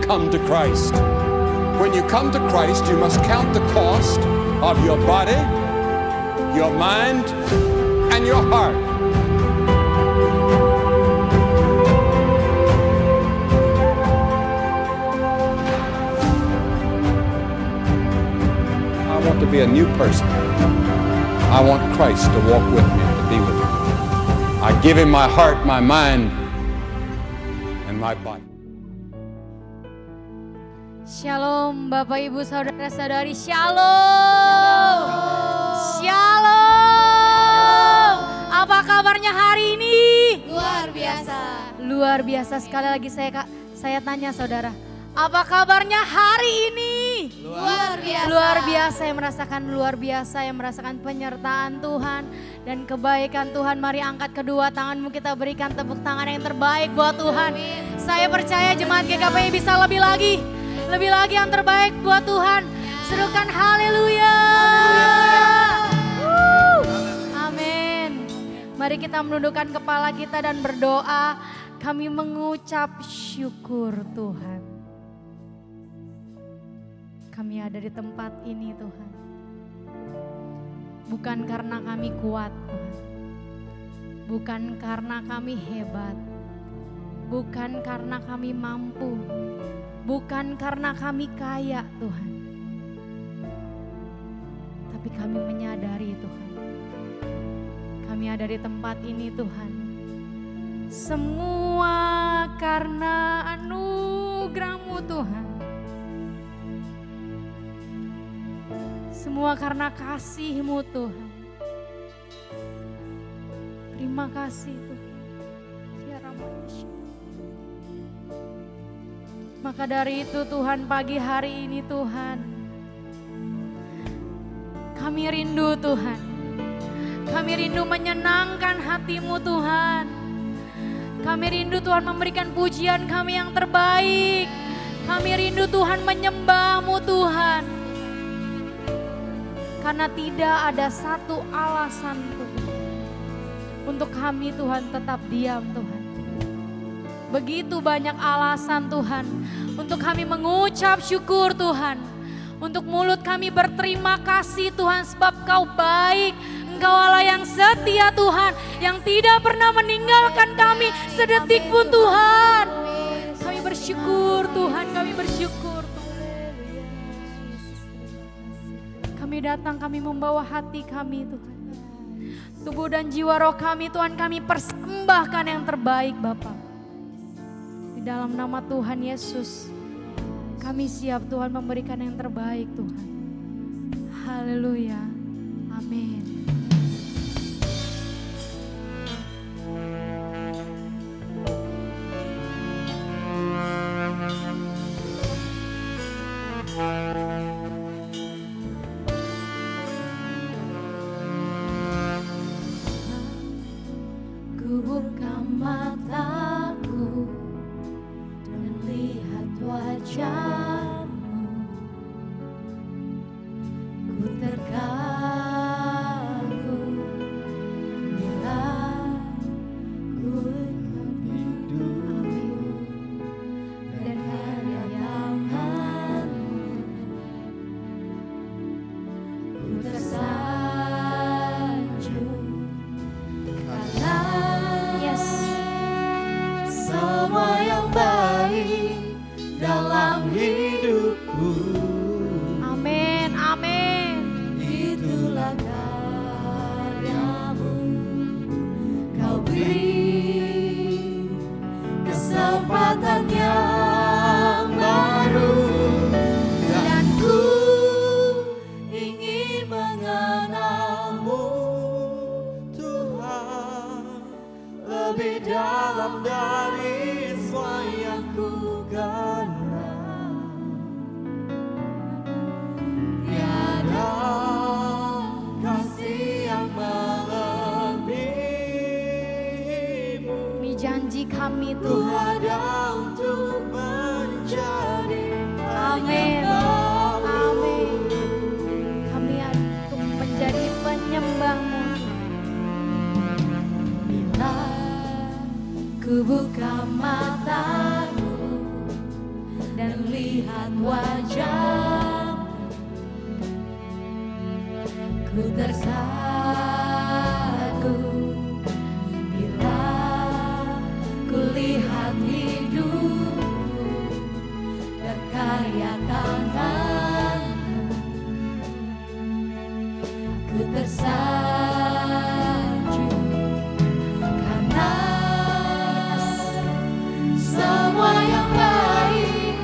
come to Christ. When you come to Christ, you must count the cost of your body, your mind, and your heart. I want to be a new person. I want Christ to walk with me and to be with me. I give him my heart, my mind, and my body. Shalom Bapak Ibu Saudara-saudari, Shalom. Shalom. Apa kabarnya hari ini? Luar biasa. Luar biasa. Sekali lagi saya tanya saudara, apa kabarnya hari ini? Luar biasa. Luar biasa, yang merasakan luar biasa, yang merasakan penyertaan Tuhan dan kebaikan Tuhan. Mari angkat kedua tanganmu, kita berikan tepuk tangan yang terbaik buat Tuhan. Saya percaya jemaat GKPI bisa lebih lagi yang terbaik buat Tuhan. Serukan haleluya. Amin. Mari kita menundukkan kepala kita dan berdoa. Kami mengucap syukur Tuhan. Kami ada di tempat ini Tuhan. Bukan karena kami kuat Tuhan. Bukan karena kami hebat. Bukan karena kami mampu. Bukan karena kami kaya Tuhan. Tapi kami menyadari Tuhan. Kami ada di tempat ini Tuhan. Semua karena anugerah-Mu Tuhan. Semua karena kasih-Mu Tuhan. Terima kasih Tuhan. Ya Rabbana. Maka dari itu Tuhan, pagi hari ini Tuhan, kami rindu Tuhan. Kami rindu menyenangkan hati-Mu Tuhan. Kami rindu Tuhan memberikan pujian kami yang terbaik. Kami rindu Tuhan menyembah-Mu Tuhan. Karena tidak ada satu alasan Tuhan untuk kami Tuhan tetap diam Tuhan. Begitu banyak alasan Tuhan untuk kami mengucap syukur Tuhan. Untuk mulut kami berterima kasih Tuhan sebab Kau baik. Engkau Allah yang setia Tuhan, yang tidak pernah meninggalkan kami sedetik pun Tuhan. Kami bersyukur Tuhan, kami bersyukur Tuhan. Kami datang, kami membawa hati kami Tuhan. Tubuh dan jiwa roh kami Tuhan, kami persembahkan yang terbaik Bapa. Dalam nama Tuhan Yesus, kami siap Tuhan memberikan yang terbaik Tuhan. Haleluya. Amin. Ku buka mataku dan lihat wajah-Mu. Ku terkagum bila ku lihat hidup-Mu dan karya tangan-Mu. Ku tersanjung karena semua yang baik dalam hidupku. Amin, amin. Itulah karya-Mu. Kau beri kesempatan yang baru, dan ku ingin mengenal-Mu Tuhan lebih dalam dari semua yang ku kenal. Tiada kasih yang melebihi-Mu. Ini janji kami Ku Tuhan. ada untuk menjadi Amin. Amin. Kami untuk menjadi penyembah-Mu. Bila ku buka mataku dan lihat wajah, ku terkagum bila ku lihat hidupku berkarya tanganmu. Aku tersanjung karena semua yang baik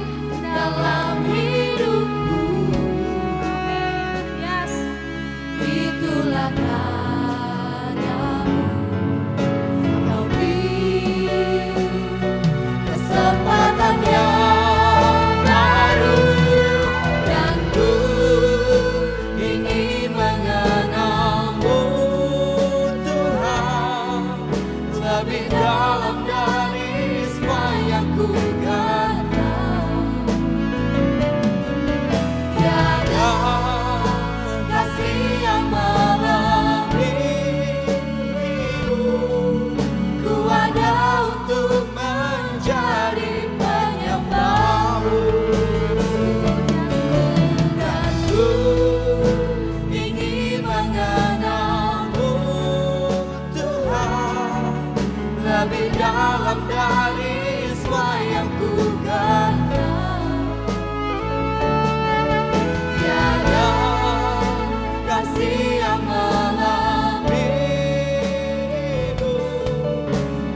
dalam hidupku, yes, itulah karyamu. Kau beri kesempatan yang baru, dan ku ingin mengenalmu Tuhan lebih dalam dari semua yang ku kenal. Tiada kasih yang melebihimu, ku ada untuk menjadi penyembahmu, dan ku ingin mengenalmu Tuhan lebih dalam dari semua yang ku kenal. Tiada kasih yang melebihimu,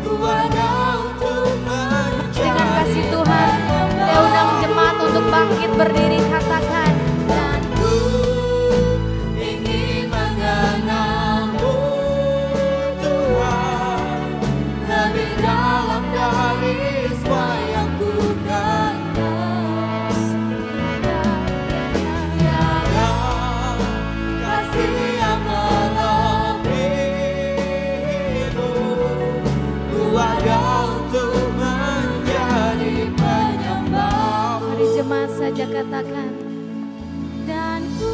ku ada untuk menjadi. Dengan kasih Tuhan, saya undang jemaat untuk bangkit berdiri, katakan, dan ku ingin mengenalmu Tuhan lebih dalam dari semua yang ku kenal. Tiada kasih yang melebihimu, ku ada untuk menjadi penyembah. Mari jemaat saja katakan, dan ku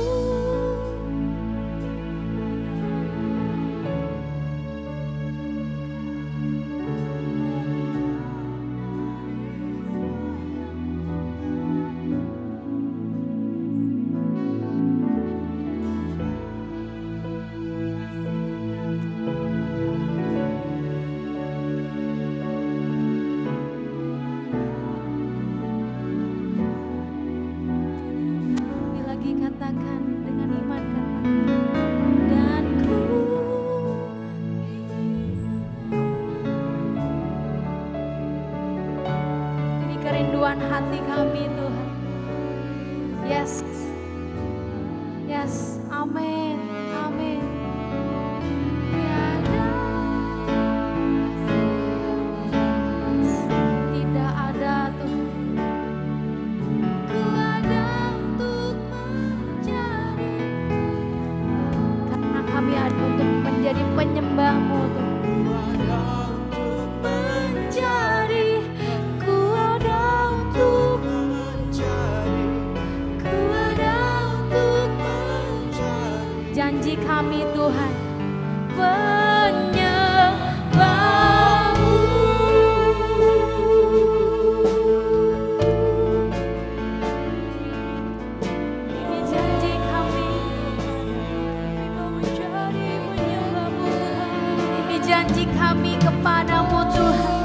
lagi katakan dengan iman, katakan, dan ku. Ini kerinduan hati kami Tuhan. Yes, yes, amin, amin. Tiada, tidak ada Tuhan. Ku ada untuk menjadi, karena kami ada untuk menjadi penyembah-Mu Tuhan. Menjadi, ku ada untuk menjadi, ku ada untuk menjadi. Janji kami Tuhan, penyembah-Mu. Ini janji kami, mau menjadi penyembah-Mu Tuhan. Ini janji kami kepadamu Tuhan.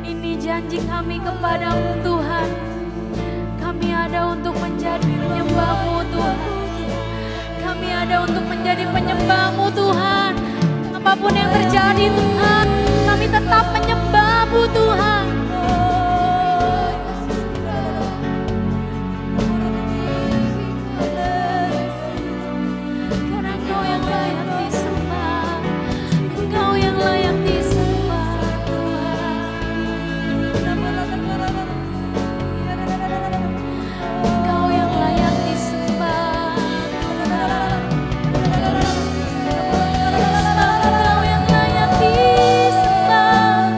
Ini janji kami kepadamu Tuhan. Kami ada untuk menjadi penyembah-Mu Tuhan. Kami ada untuk menjadi penyembah-Mu Tuhan. Apapun yang terjadi Tuhan, kami tetap menyembah-Mu Tuhan. Karena Engkau yang layak disembah, Engkau yang layak disembah Tuhan. Engkau yang layak disembah. Engkau yang layak disembah.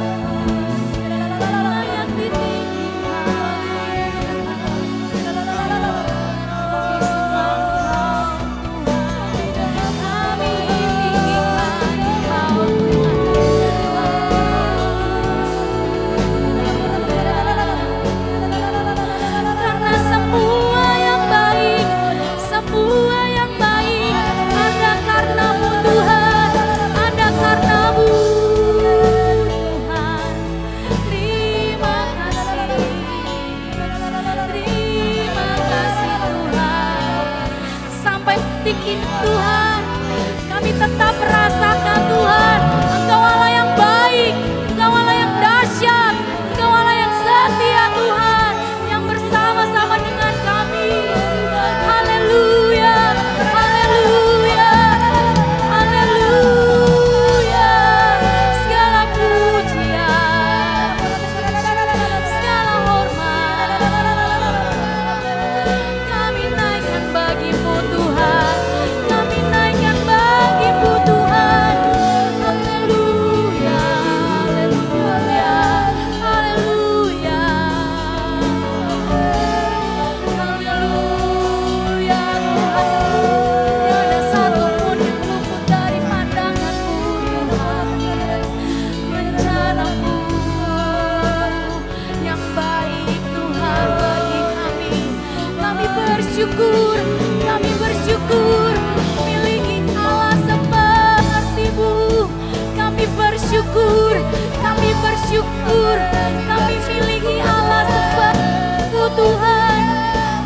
bersyukur, kami bersyukur memiliki Allah seperti-Mu. Kami bersyukur, kami bersyukur, kami miliki Allah seperti-Mu Tuhan.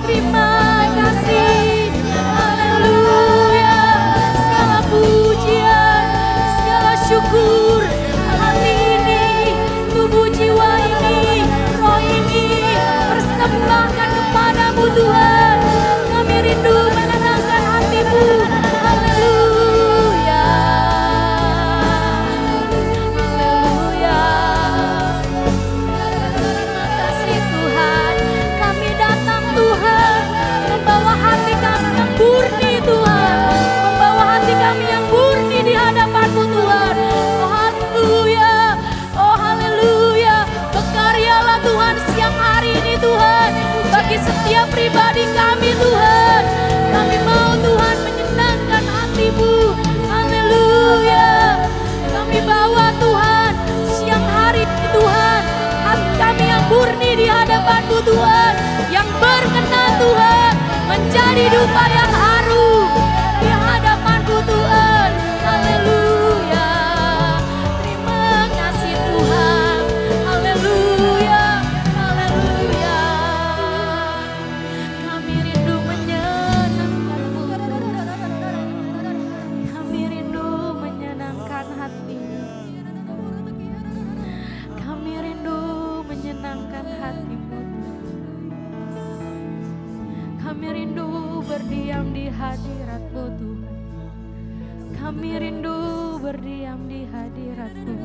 Terima kasih, haleluya. Segala pujian, segala syukur, hati ini, tubuh jiwa ini, roh ini, persembahkan kepadamu Tuhan. Kami rindu menyenangkan hati-Mu, haleluya. Haleluya. Terima kasih Tuhan, kami datang Tuhan, membawa hati kami yang murni Tuhan, membawa hati kami yang murni di hadapan-Mu Tuhan. Oh haleluya, oh haleluya. Berkaryalah Tuhan siang hari ini Tuhan, bagi setiap pribadi kami Tuhan. Kami mau Tuhan menyenangkan hati-Mu, haleluya. Kami bawa Tuhan siang hari ini Tuhan, hati kami yang murni di hadapan-Mu Tuhan, yang berkenan Tuhan, menjadi dupa yang harum di hadapan-Mu Tuhan, haleluya. Terima kasih Tuhan, haleluya, haleluya. Kami rindu menyenangkan-Mu, kami rindu menyenangkan hati-Mu, kami rindu menyenangkan hati-Mu. Kami rindu berdiam di hadirat-Mu Tuhan. Kami rindu berdiam di hadirat-Mu.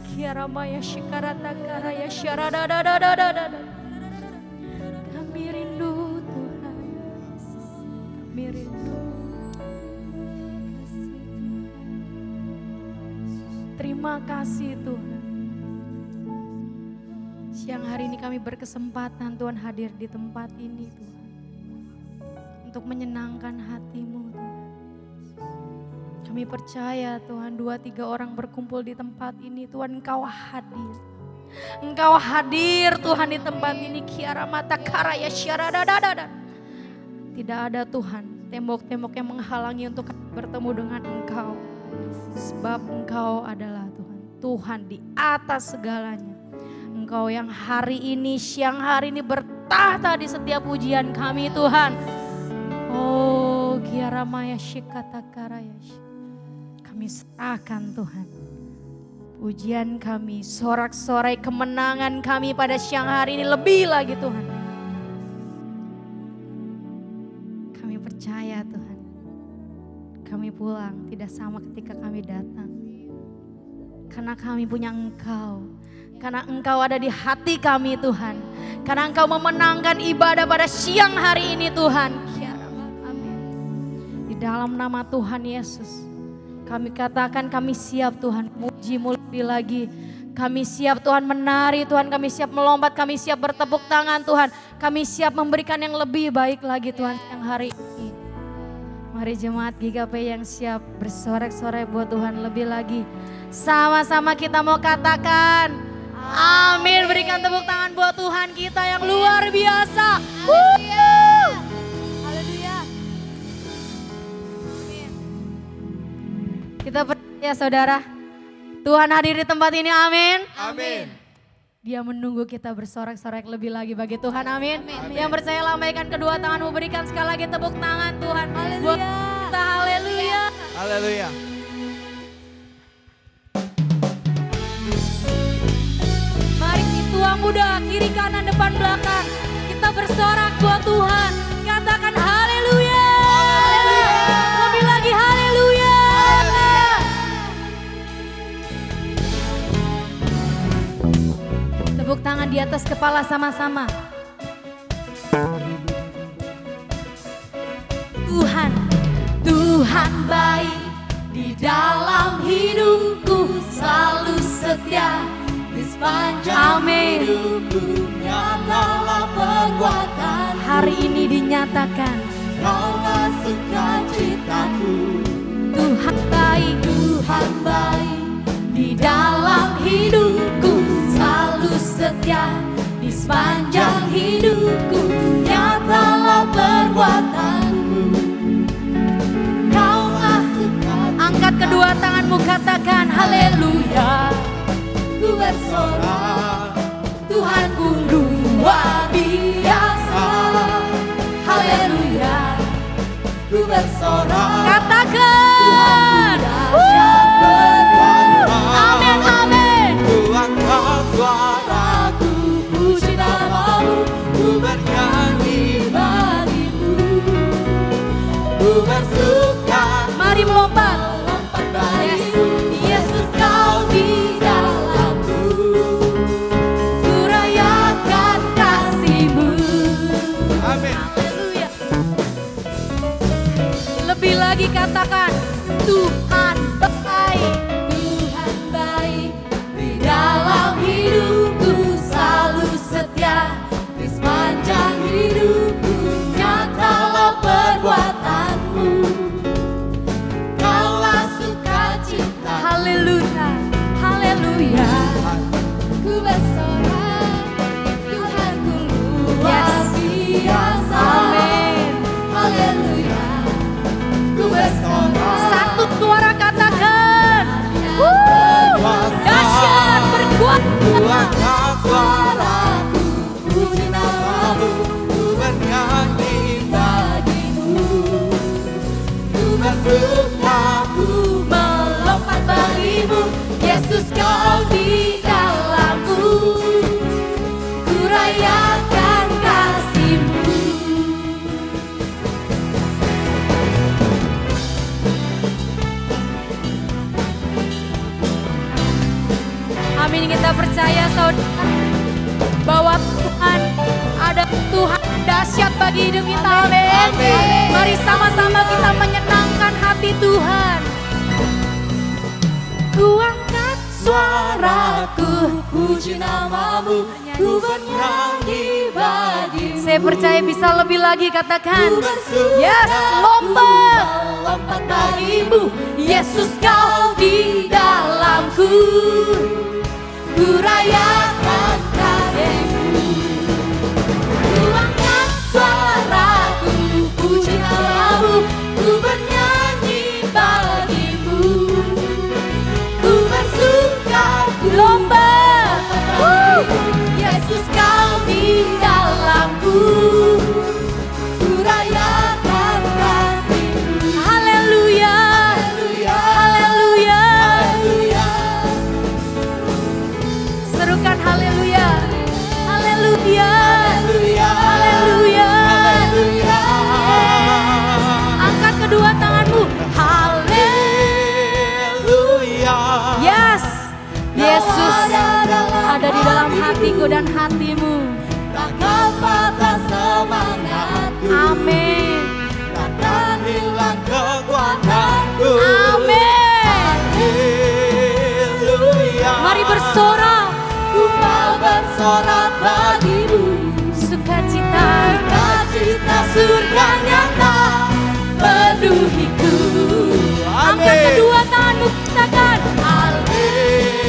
Kiaramaya shikarata karaya syaradadadadadada. Kami rindu Tuhan. Kami rindu. Terima kasih Tuhan. Siang hari ini kami berkesempatan Tuhan hadir di tempat ini Tuhan, untuk menyenangkan hati-Mu Tuhan. Kami percaya Tuhan 2-3 orang berkumpul di tempat ini Tuhan, Engkau hadir. Engkau hadir Tuhan di tempat ini. Kiara mata karaya syaradadadada. Tidak ada Tuhan tembok-tembok yang menghalangi untuk bertemu dengan Engkau. Sebab Engkau adalah Tuhan, Tuhan di atas segalanya. Engkau yang hari ini, siang hari ini bertahta di setiap ujian kami Tuhan. Oh, kiaramaya shikata karaya. Kami serahkan Tuhan pujian kami, sorak-sorai kemenangan kami pada siang hari ini lebih lagi Tuhan. Kami percaya Tuhan, kami pulang tidak sama ketika kami datang. Karena kami punya Engkau, karena Engkau ada di hati kami Tuhan. Karena Engkau memenangkan ibadah pada siang hari ini Tuhan. Amin. Di dalam nama Tuhan Yesus, kami katakan kami siap Tuhan muji-Mu lebih lagi. Kami siap Tuhan menari Tuhan, kami siap melompat, kami siap bertepuk tangan Tuhan. Kami siap memberikan yang lebih baik lagi Tuhan yang hari ini. Mari jemaat GKP yang siap bersorak-sorai buat Tuhan lebih lagi. Sama-sama kita mau katakan amin. Berikan tepuk tangan buat Tuhan kita yang luar biasa. Haleluya. Kita percaya saudara, Tuhan hadir di tempat ini, amin. Amin. Dia menunggu kita bersorak-sorak lebih lagi bagi Tuhan, amin. Yang percaya lambaikan kedua tanganmu, berikan sekali lagi tepuk tangan Tuhan. Buat kita, haleluya. Haleluya. Mari tuang muda, kiri kanan depan belakang. Kita bersorak buat Tuhan. Katakan haleluya. Lebih lagi haleluya. Tepuk tangan di atas kepala sama-sama. Tuhan, Tuhan baik di dalam hidupku, selalu setia di sepanjang hidupku. Nyatalah perbuatan hari ini dinyatakan, Kaulah sukacitaku. Tuhan baik di dalam hidupku, setia di sepanjang hidupku. Nyatalah perbuatan perbuatanmu. Kau masuk Angkat kedua tanganmu, katakan haleluya. ku bersorak, Tuhanku luar biasa. Haleluya, ku bersorak, Katakan. dahsyat berkuasa. Amin, amin. Ku angkat suaraku, puji namamu, ku bernyanyi bagimu. Ku bersuka, Mari melompat. lompat bagimu, Yesus kau di dalamku. Ku rayakan kasih-Mu. Amin. Haleluya. Lebih lagi katakan Tuhan baik. Tuhan baik, di dalam hidupku selalu setia. Di sepanjang hidupku nyatalah perbuatanmu. Kaulah sukacita, Haleluya. Haleluya. ku bersorak, Tuhanku luar biasa. Amin. Haleluya, ku bersorak, Satu suara katakan. berkuasa. Dahsyat berkuasa. Ku angkat suaraku, puji namamu, ku bernyanyi bagimu. Ku bersuka, ku melompat bagimu, Yesus kau di dalamku. Ku rayakan kasih-Mu. Amin, kita percaya saudara bahwa Tuhan ada Tuhan dahsyat bagi hidup kita. Amin. Amin. Mari sama-sama kita menyenangkan hati Tuhan. Ku angkat Suaraku, puji namamu, ku bernyanyi bagimu. Saya percaya bisa lebih lagi, katakan. Ku bersuka, Yes, lompat. lompat bagimu, Yesus kau di dalamku. Ku rayakan kasih-Mu. Ku angkat suaraku, puji namamu, ku bernyanyi bagimu. Ku bersuka, ku Lompat. Yesus kau di dalamku. Ku rayakan kasih-Mu. Haleluya. Haleluya, Haleluya. haleluya. Serukan haleluya. Haleluya. Haleluya, Haleluya. haleluya. Angkat kedua tanganmu. Haleluya. Haleluya. Yes. Yesus ada di dalam hatiku dan hatimu. Takkan patah semangatku. Amin. Takkan hilang kekuatanku. Amin. Haleluya. Mari bersorak. Ku mau bersorak bagimu. Sukacita. Sukacita surga nyata penuhiku. Angkat kedua tanganmu, katakan.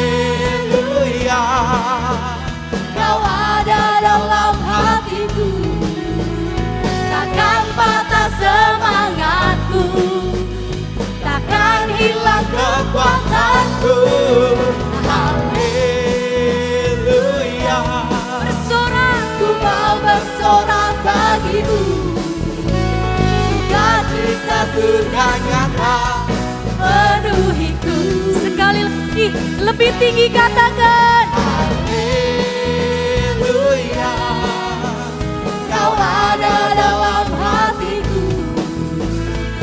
Haleluya. Kau ada dalam hatiku. Takkan patah semangatku. Takkan hilang kekuatanku. Haleluya. Bersorak. Ku mau bersorak bagimu. Sukacita surga nyata penuhiku. Sekali lagi, lebih tinggi katakan. Haleluya. Kau ada dalam hatiku.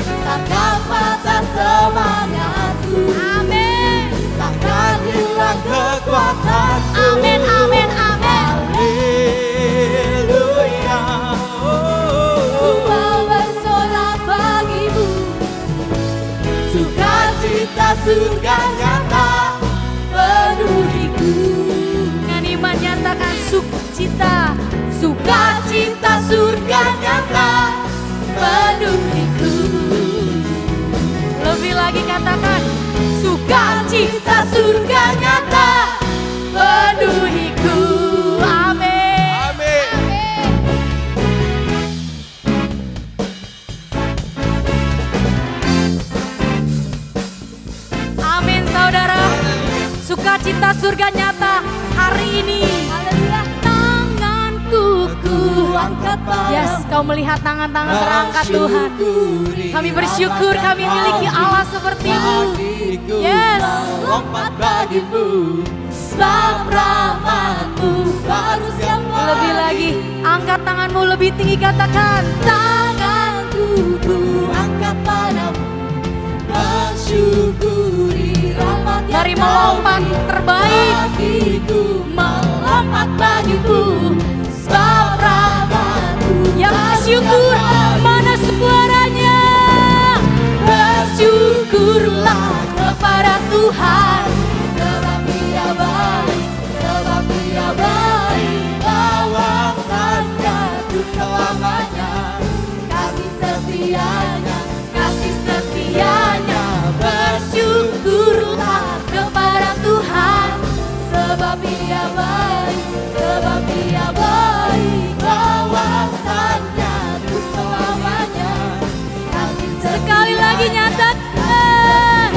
Takkan patah semangatku. Amin. Takkan hilang kekuatanku. Amin, amin, amin. Haleluya. Ku mau bersorak bagimu. Sukacita surga nyata penuhiku. Dengan iman nyatakan sukacita. Sukacita surga nyata penuhiku. Lebih lagi katakan Sukacita surga nyata penuhiku. Amin. Amin. sukacita surga nyata hari ini. Haleluya. Tanganku ku angkat padamu. Yes, kau melihat tangan-tangan terangkat Tuhan. Kami bersyukur kami miliki Allah seperti-Mu. Yes. Lompat bagimu, sebab rahmat-Mu baru siap. Lebih lagi, angkat tanganmu lebih tinggi, katakan Tanganku ku angkat padamu, mensyukuri rahmat yang mari melompat terbaik. bagiku, melompat bagimu, sebab rahmat-Mu. Yang bersyukur, mana suaranya? Bersyukurlah kepada Tuhan, sebab Dia baik, sebab Dia baik. Kawasannya untuk selamanya, kasih setianya, kasih setianya. Bersyukurlah kepada Tuhan, sebab Dia baik, sebab Dia baik. Kawasannya untuk selamanya, kasih Sekali lagi nyatakan.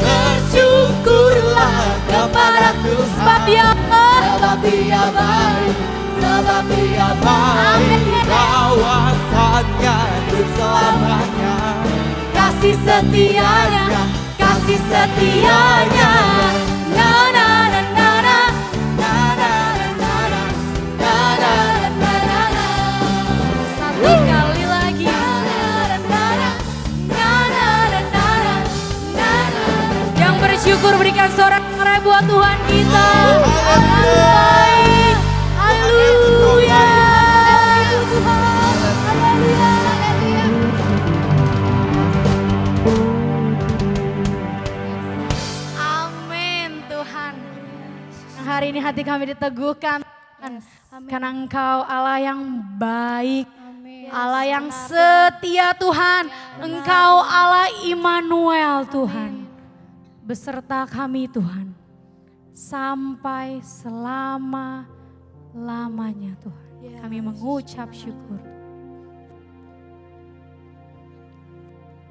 bersyukurlah kepada Tuhan, Sebab Dia sebab Dia baik, sebab Dia baik. Kawasannya untuk selamanya, kasih setianya, kasih setianya. Na na na na na, na na na na, na na na na na. satu kali lagi. Yang bersyukur berikan sorak sorai buat Tuhan kita. Baik. Haleluya. Amin Tuhan. Hari ini hati kami diteguhkan. Karena Engkau Allah yang baik. Allah yang setia Tuhan. Engkau Allah Immanuel Tuhan. Beserta kami Tuhan. Sampai selama-lamanya Tuhan. Kami mengucap syukur.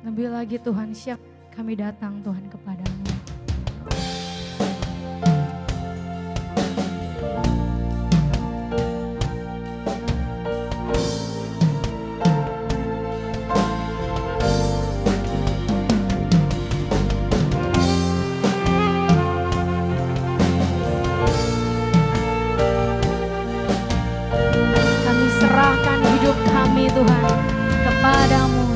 Lebih lagi Tuhan, siap kami datang Tuhan kepadamu. Kami serahkan hidup kami Tuhan kepadamu.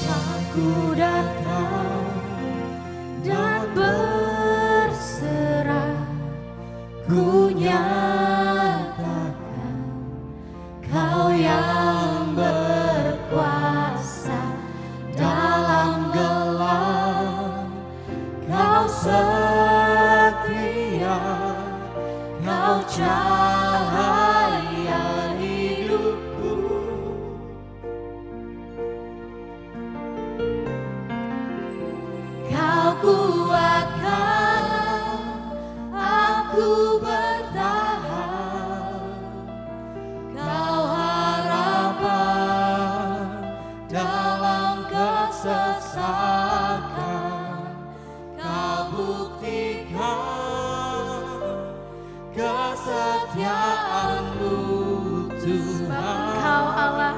Aku datang dan berserah, ku nyatakan Kau yang berkuasa dalam gelap. Kau setia, Kau cahaya hidupku. Kau kuatkan aku bertahan. Kau harapan dalam kesesakan. Kau buktikan kesetiaan-Mu Tuhan. Engkau Allah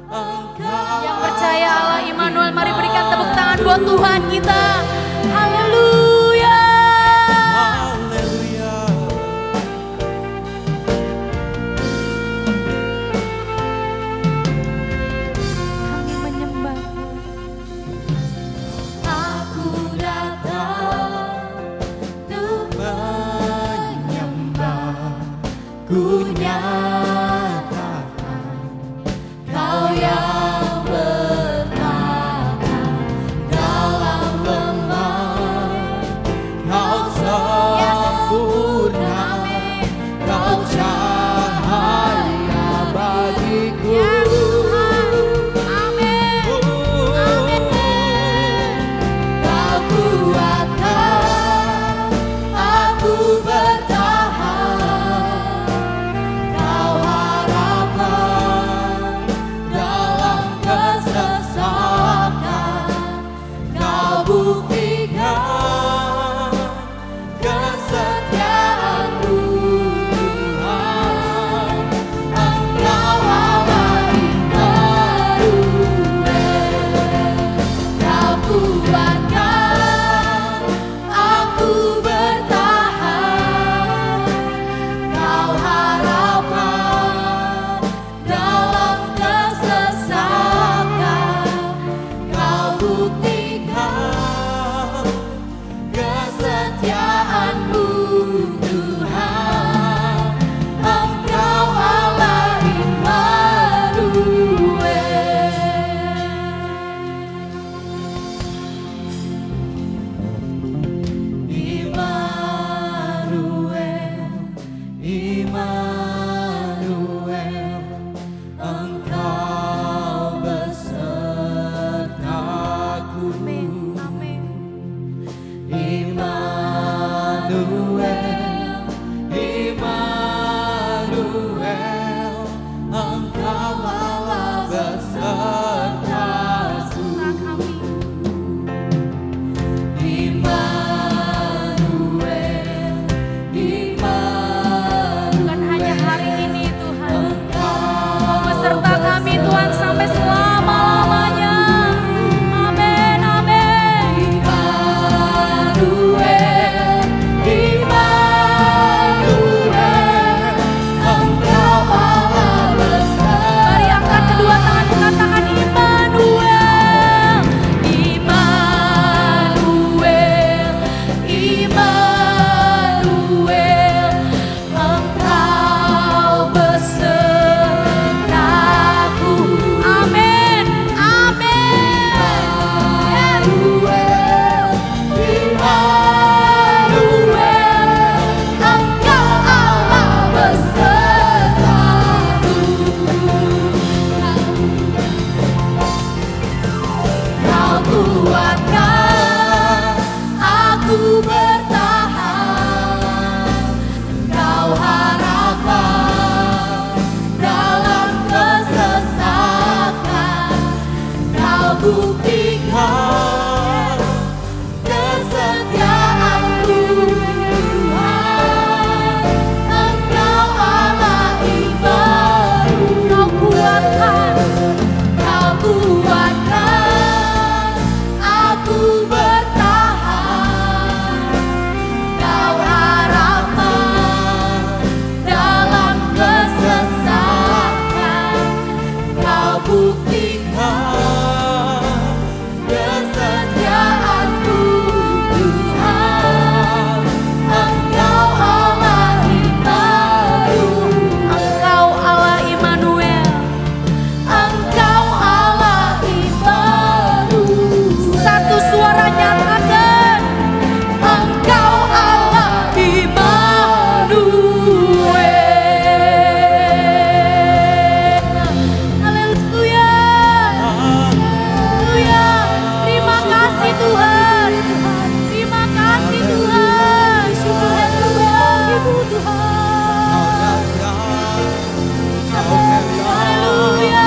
Engkau yang percaya Allah Immanuel. Mari berikan tepuk tangan buat Tuhan kita. Haleluya. Haleluya. Kami menyembah. Aku datang untuk menyembah, ku nyatakan Kau yang bertahan dalam lemah. Immanuel, Immanuel, Engkau Allah besertaku. Immanuel, Immanuel, Bukan hanya hari ini Tuhan, Kau beserta kami Tuhan sampai selama-lamanya. Amin, amin. Immanuel, Immanuel, Engkau Allah besertaku. Mari angkat kedua tangan, katakan Immanuel, Immanuel, Immanuel, Engkau besertaku. Amin, amin. Immanuel, Engkau Allah besertaku. Kau kuatkan aku bertahan, Kau harapan dalam kesesakan, Kau buktikan kesetiaan-Mu Tuhan. Engkau Allah Immanuel, Kau kuatkan aku bertahan, Kau harapan dalam kesesakan, Kau buktikan kesetiaan-Mu Tuhan. Engkau Allah Immanuel, Engkau Allah Immanuel. Engkau Allah Immanuel. Satu suara nyatakan, Engkau Allah Immanuel. haleluya, haleluya. Terima kasih Tuhan, terima kasih Tuhan. Ibu Tuhan, haleluya.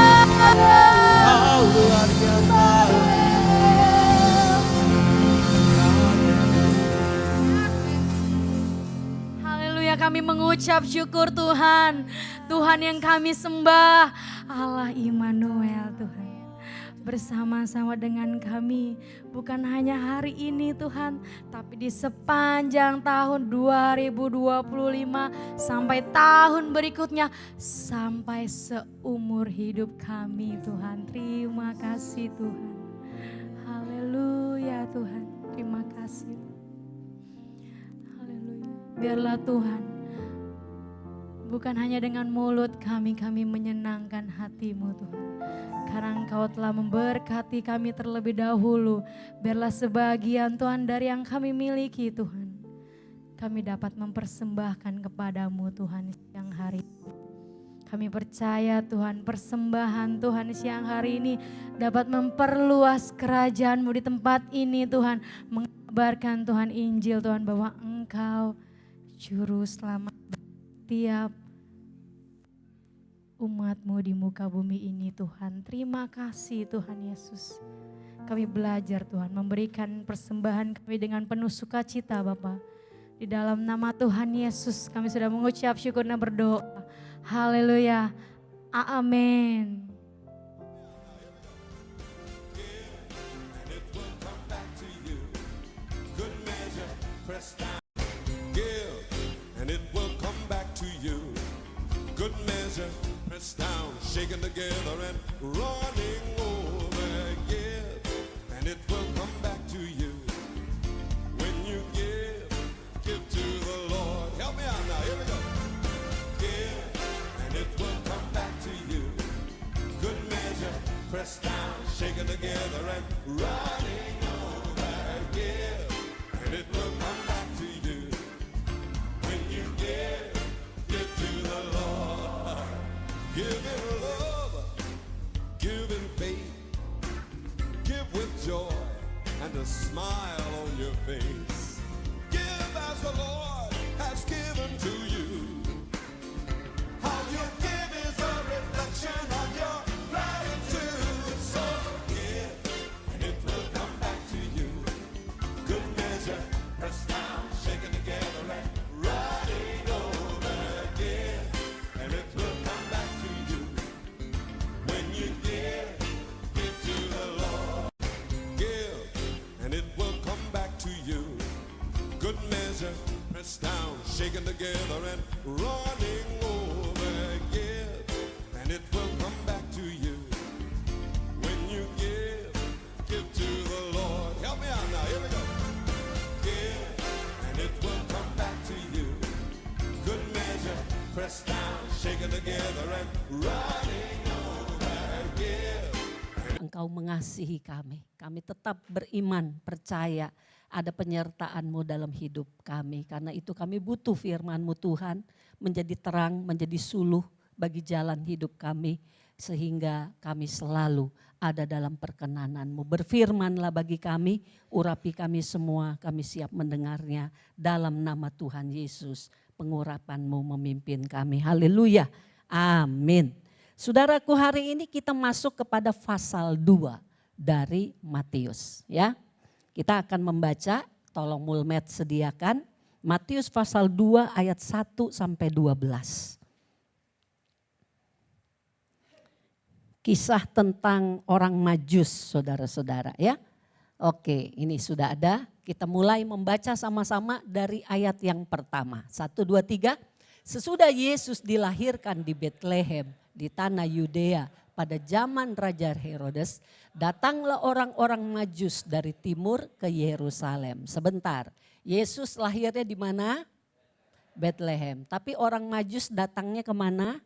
Haleluya, kami mengucap syukur Tuhan. Tuhan yang kami sembah, Allah Immanuel Tuhan. Bersama-sama dengan kami, bukan hanya hari ini Tuhan, tapi di sepanjang tahun 2025 sampai tahun berikutnya, sampai seumur hidup kami Tuhan. Terima kasih Tuhan. Haleluya Tuhan, terima kasih. Haleluya. Biarlah Tuhan, bukan hanya dengan mulut kami menyenangkan hati-Mu Tuhan. Karena Engkau telah memberkati kami terlebih dahulu. Biarlah sebagian Tuhan dari yang kami miliki Tuhan, kami dapat mempersembahkan kepadamu Tuhan siang hari ini. Kami percaya Tuhan, persembahan Tuhan siang hari ini dapat memperluas kerajaan-Mu di tempat ini Tuhan. Mengabarkan Tuhan Injil Tuhan, bahwa Engkau Juru Selamat tiap umat-Mu di muka bumi ini Tuhan. Terima kasih Tuhan Yesus. Kami belajar Tuhan, memberikan persembahan kami dengan penuh sukacita Bapa. Di dalam nama Tuhan Yesus kami sudah mengucap syukur dan berdoa. Haleluya. Amin. Give, and it will come back to you. Good measure, pressed down, shaken together, and running over. Give, and it will come back to you. When you give to the Lord. Help me out now, here we go. Give, and it will come back to you. Good measure, pressed down, shaken together, and running over. Give, and it will come back to you. When you give to the Lord. Give in love, give in faith, give with joy and a smile on your face. shaking together and running over. Give, and it will come back to you. When you give to the Lord. Help me out now, here we go. Give, and it will come back to you. Good measure, pressed down, shaken together and running over. Give. Engkau mengasihi kami. Kami tetap beriman, percaya ada penyertaan-Mu dalam hidup kami. Karena itu kami butuh firman-Mu Tuhan menjadi terang, menjadi suluh bagi jalan hidup kami. Sehingga kami selalu ada dalam perkenanan-Mu. Berfirmanlah bagi kami, urapi kami semua, kami siap mendengarnya. Dalam nama Tuhan Yesus, pengurapan-Mu memimpin kami. Haleluya, amin. Saudaraku, hari ini kita masuk kepada pasal 2 dari Matius, ya. Kita akan membaca, tolong Mulmet sediakan, Matius pasal 2 ayat 1 sampai 12. Kisah tentang orang Majus, saudara-saudara, ya. Oke, ini sudah ada. Kita mulai membaca sama-sama dari ayat yang pertama. 1, 2, 3. Sesudah Yesus dilahirkan di Betlehem, di tanah Yudea pada zaman Raja Herodes, datanglah orang-orang Majus dari timur ke Yerusalem. Sebentar, Yesus lahirnya di mana? Betlehem. Tapi orang Majus datangnya kemana?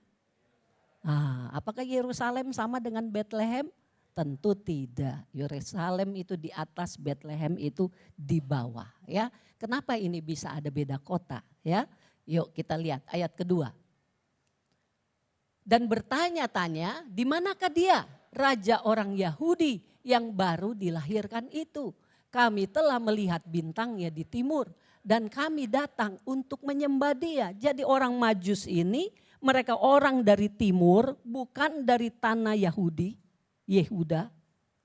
Apakah Yerusalem sama dengan Betlehem? Tentu tidak. Yerusalem itu di atas, Betlehem itu di bawah. Ya, kenapa ini bisa ada beda kota? Ya, yuk kita lihat ayat kedua. Dan bertanya-tanya, di manakah dia, raja orang Yahudi yang baru dilahirkan itu? Kami telah melihat bintangnya di timur dan kami datang untuk menyembah dia. Jadi orang Majus ini, mereka orang dari timur, bukan dari tanah Yahudi, Yehuda,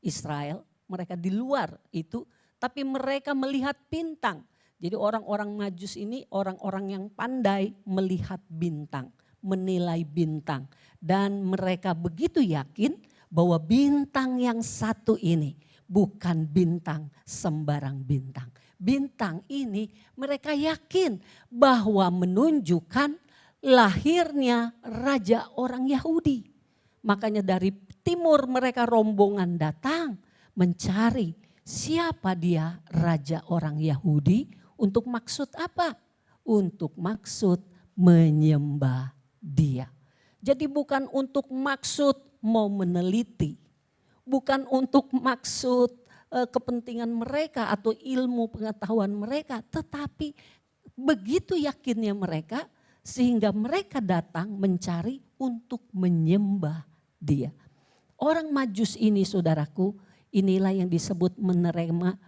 Israel. Mereka di luar itu, tapi mereka melihat bintang. Jadi orang-orang Majus ini orang-orang yang pandai melihat bintang, menilai bintang. Dan mereka begitu yakin bahwa bintang yang satu ini bukan bintang sembarang bintang. Bintang ini mereka yakin bahwa menunjukkan lahirnya raja orang Yahudi. Makanya dari timur mereka rombongan datang mencari siapa dia raja orang Yahudi, untuk maksud apa? Untuk maksud menyembah dia. Jadi bukan untuk maksud mau meneliti, bukan untuk maksud kepentingan mereka atau ilmu pengetahuan mereka, tetapi begitu yakinnya mereka sehingga mereka datang mencari untuk menyembah dia. Orang Majus ini, saudaraku, inilah yang disebut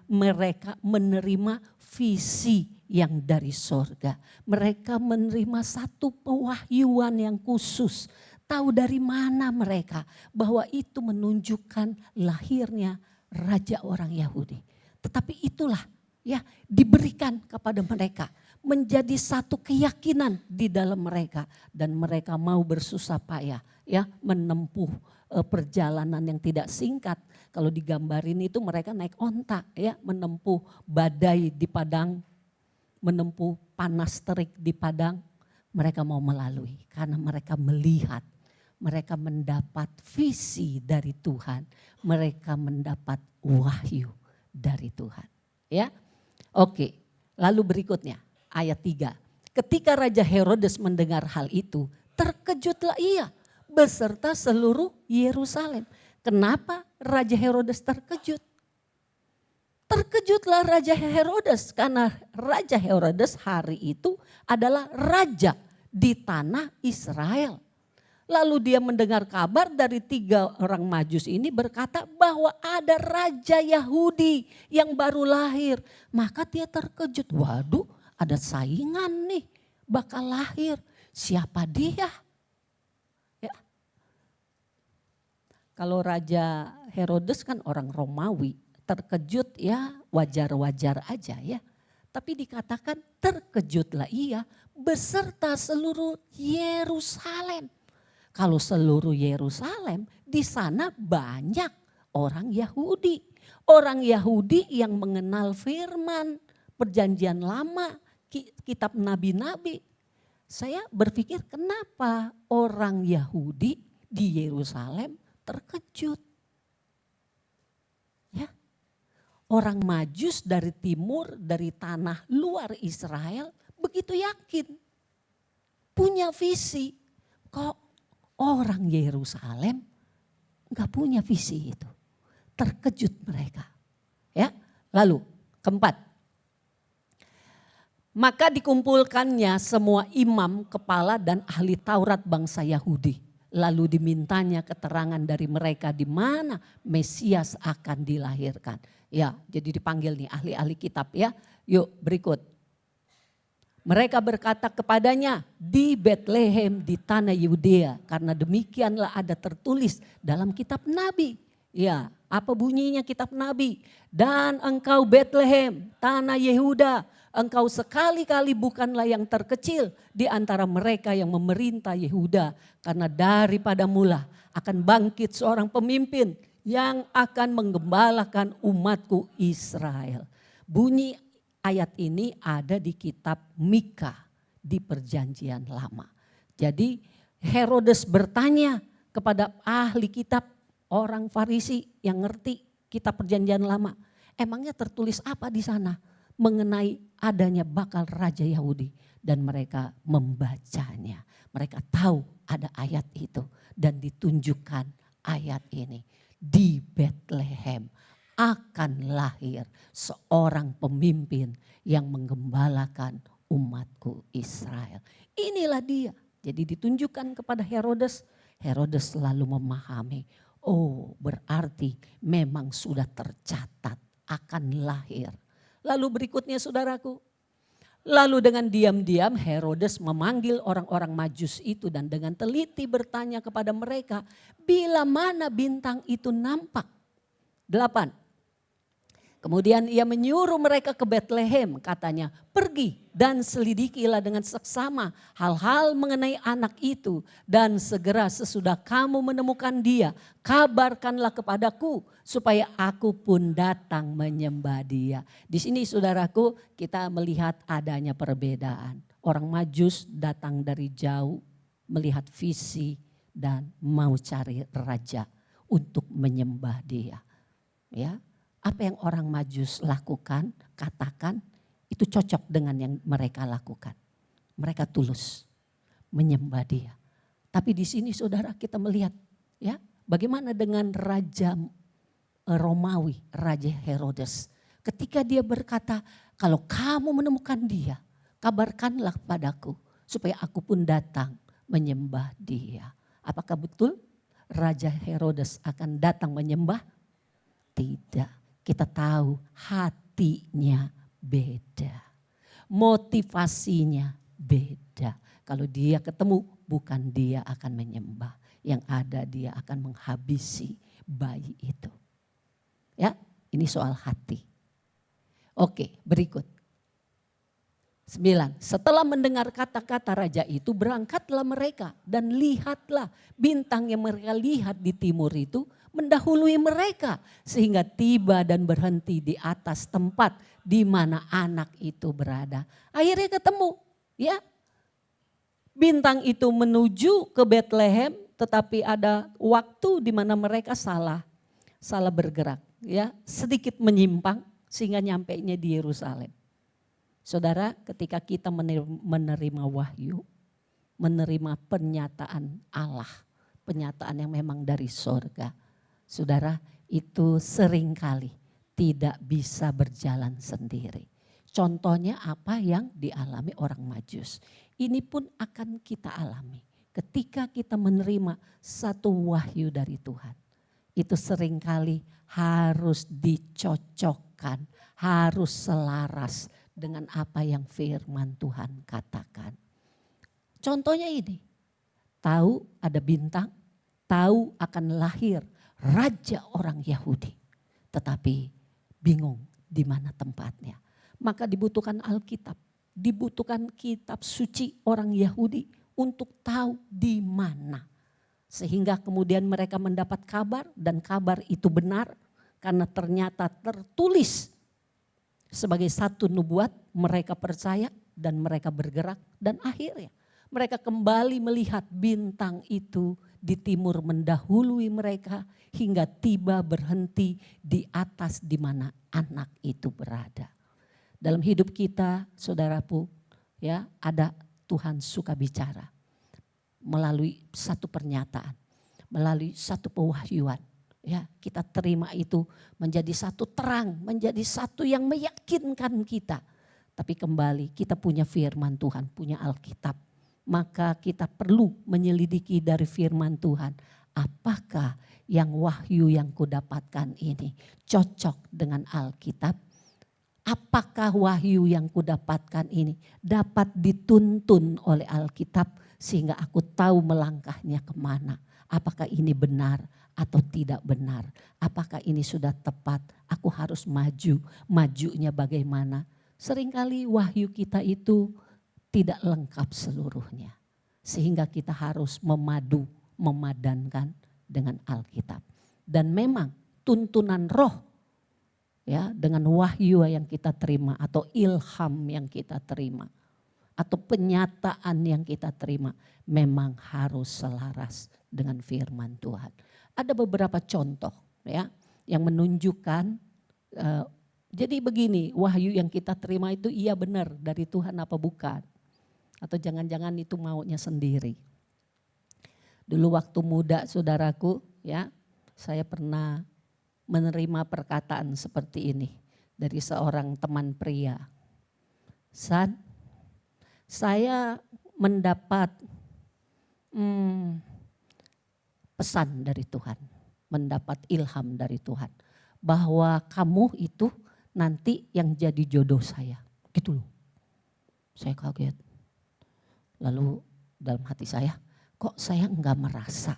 mereka menerima visi yang dari sorga. Mereka menerima satu pewahyuan yang khusus. Tahu dari mana mereka bahwa itu menunjukkan lahirnya raja orang Yahudi. Tetapi itulah ya diberikan kepada mereka. Menjadi satu keyakinan di dalam mereka. Dan mereka mau bersusah payah ya menempuh perjalanan yang tidak singkat. Kalau digambarin itu mereka naik onta ya, menempuh badai di padang, menempuh panas terik di padang. Mereka mau melalui karena mereka melihat, mereka mendapat visi dari Tuhan, mereka mendapat wahyu dari Tuhan. Ya, oke. Lalu berikutnya ayat 3. Ketika Raja Herodes mendengar hal itu, terkejutlah ia beserta seluruh Yerusalem. Kenapa Raja Herodes terkejut? Terkejutlah Raja Herodes karena Raja Herodes hari itu adalah raja di tanah Israel. Lalu dia mendengar kabar dari 3 orang Majus ini berkata bahwa ada raja Yahudi yang baru lahir. Maka dia terkejut, waduh ada saingan nih bakal lahir. Siapa dia? Ya. Kalau Raja Herodes kan orang Romawi, terkejut ya wajar-wajar aja ya. Tapi dikatakan terkejutlah ia beserta seluruh Yerusalem. Kalau seluruh Yerusalem di sana banyak orang Yahudi. Orang Yahudi yang mengenal firman perjanjian lama, kitab nabi-nabi. Saya berpikir kenapa orang Yahudi di Yerusalem terkejut. Ya. Orang Majus dari timur, dari tanah luar Israel begitu yakin. Punya visi. Kok orang Yerusalem enggak punya visi itu. Terkejut mereka. Ya. Lalu keempat. Maka dikumpulkannya semua imam, kepala dan ahli Taurat bangsa Yahudi. Lalu dimintanya keterangan dari mereka di mana Mesias akan dilahirkan. Ya, jadi dipanggil nih ahli-ahli kitab ya. Yuk berikut. Mereka berkata kepadanya, di Betlehem di tanah Yudea, karena demikianlah ada tertulis dalam kitab nabi. Ya, apa bunyinya kitab nabi? Dan engkau Betlehem, tanah Yehuda, engkau sekali-kali bukanlah yang terkecil di antara mereka yang memerintah Yehuda. Karena daripada mula akan bangkit seorang pemimpin yang akan menggembalakan umatku Israel. Bunyi ayat ini ada di kitab Mika di Perjanjian Lama. Jadi Herodes bertanya kepada ahli kitab, orang Farisi yang ngerti kitab Perjanjian Lama. Emangnya tertulis apa di sana mengenai adanya bakal raja Yahudi, dan mereka membacanya. Mereka tahu ada ayat itu dan ditunjukkan ayat ini. Di Betlehem akan lahir seorang pemimpin yang menggembalakan umatku Israel. Inilah dia. Jadi ditunjukkan kepada Herodes. Herodes selalu memahami, oh berarti memang sudah tercatat akan lahir. Lalu berikutnya saudaraku, lalu dengan diam-diam Herodes memanggil orang-orang Majus itu dan dengan teliti bertanya kepada mereka, bila mana bintang itu nampak? 8. Kemudian ia menyuruh mereka ke Betlehem, katanya, pergi dan selidikilah dengan seksama hal-hal mengenai anak itu. Dan segera sesudah kamu menemukan dia, kabarkanlah kepadaku supaya aku pun datang menyembah dia. Di sini saudaraku kita melihat adanya perbedaan. Orang Majus datang dari jauh melihat visi dan mau cari raja untuk menyembah dia. Ya. Apa yang orang Majus lakukan, katakan, itu cocok dengan yang mereka lakukan. Mereka tulus menyembah dia. Tapi di sini saudara kita melihat ya, bagaimana dengan Raja Romawi, Raja Herodes. Ketika dia berkata, kalau kamu menemukan dia, kabarkanlah padaku supaya aku pun datang menyembah dia. Apakah betul Raja Herodes akan datang menyembah? Tidak. Kita tahu hatinya beda. Motivasinya beda. Kalau dia ketemu bukan dia akan menyembah. Yang ada dia akan menghabisi bayi itu. Ya, ini soal hati. Oke, berikut. 9. Setelah mendengar kata-kata raja itu berangkatlah mereka dan lihatlah bintang yang mereka lihat di timur itu mendahului mereka sehingga tiba dan berhenti di atas tempat di mana anak itu berada. Akhirnya ketemu ya. Bintang itu menuju ke Betlehem tetapi ada waktu di mana mereka salah bergerak ya, sedikit menyimpang sehingga nyampainya di Yerusalem. Saudara, ketika kita menerima wahyu, menerima pernyataan Allah, pernyataan yang memang dari sorga, saudara, itu seringkali tidak bisa berjalan sendiri. Contohnya apa yang dialami orang Majus. Ini pun akan kita alami ketika kita menerima satu wahyu dari Tuhan. Itu seringkali harus dicocokkan, harus selaras dengan apa yang firman Tuhan katakan. Contohnya ini, tahu ada bintang, tahu akan lahir raja orang Yahudi, tetapi bingung di mana tempatnya. Maka dibutuhkan Alkitab, dibutuhkan kitab suci orang Yahudi untuk tahu di mana. Sehingga kemudian mereka mendapat kabar dan kabar itu benar karena ternyata tertulis sebagai satu nubuat, mereka percaya dan mereka bergerak dan akhirnya mereka kembali melihat bintang itu di timur mendahului mereka hingga tiba berhenti di atas di mana anak itu berada. Dalam hidup kita, saudaraku, ya, ada Tuhan suka bicara melalui satu pernyataan, melalui satu pewahyuan. Ya, kita terima itu menjadi satu terang, menjadi satu yang meyakinkan kita. Tapi kembali kita punya firman Tuhan, punya Alkitab. Maka kita perlu menyelidiki dari firman Tuhan. Apakah yang wahyu yang kudapatkan ini cocok dengan Alkitab? Apakah wahyu yang kudapatkan ini dapat dituntun oleh Alkitab sehingga aku tahu melangkahnya kemana? Apakah ini benar atau tidak benar? Apakah ini sudah tepat? Aku harus maju, majunya bagaimana? Seringkali wahyu kita itu tidak lengkap seluruhnya. Sehingga kita harus memadankan dengan Alkitab. Dan memang tuntunan roh, ya, dengan wahyu yang kita terima atau ilham yang kita terima atau penyataan yang kita terima memang harus selaras dengan firman Tuhan. Ada beberapa contoh, ya, yang menunjukkan jadi begini, wahyu yang kita terima itu iya benar dari Tuhan apa bukan? Atau jangan-jangan itu maunya sendiri. Dulu waktu muda saudaraku, ya, saya pernah menerima perkataan seperti ini dari seorang teman pria. San, saya mendapat pesan dari Tuhan, mendapat ilham dari Tuhan bahwa kamu itu nanti yang jadi jodoh saya. Gitu loh. Saya kaget. Lalu dalam hati saya, kok saya enggak merasa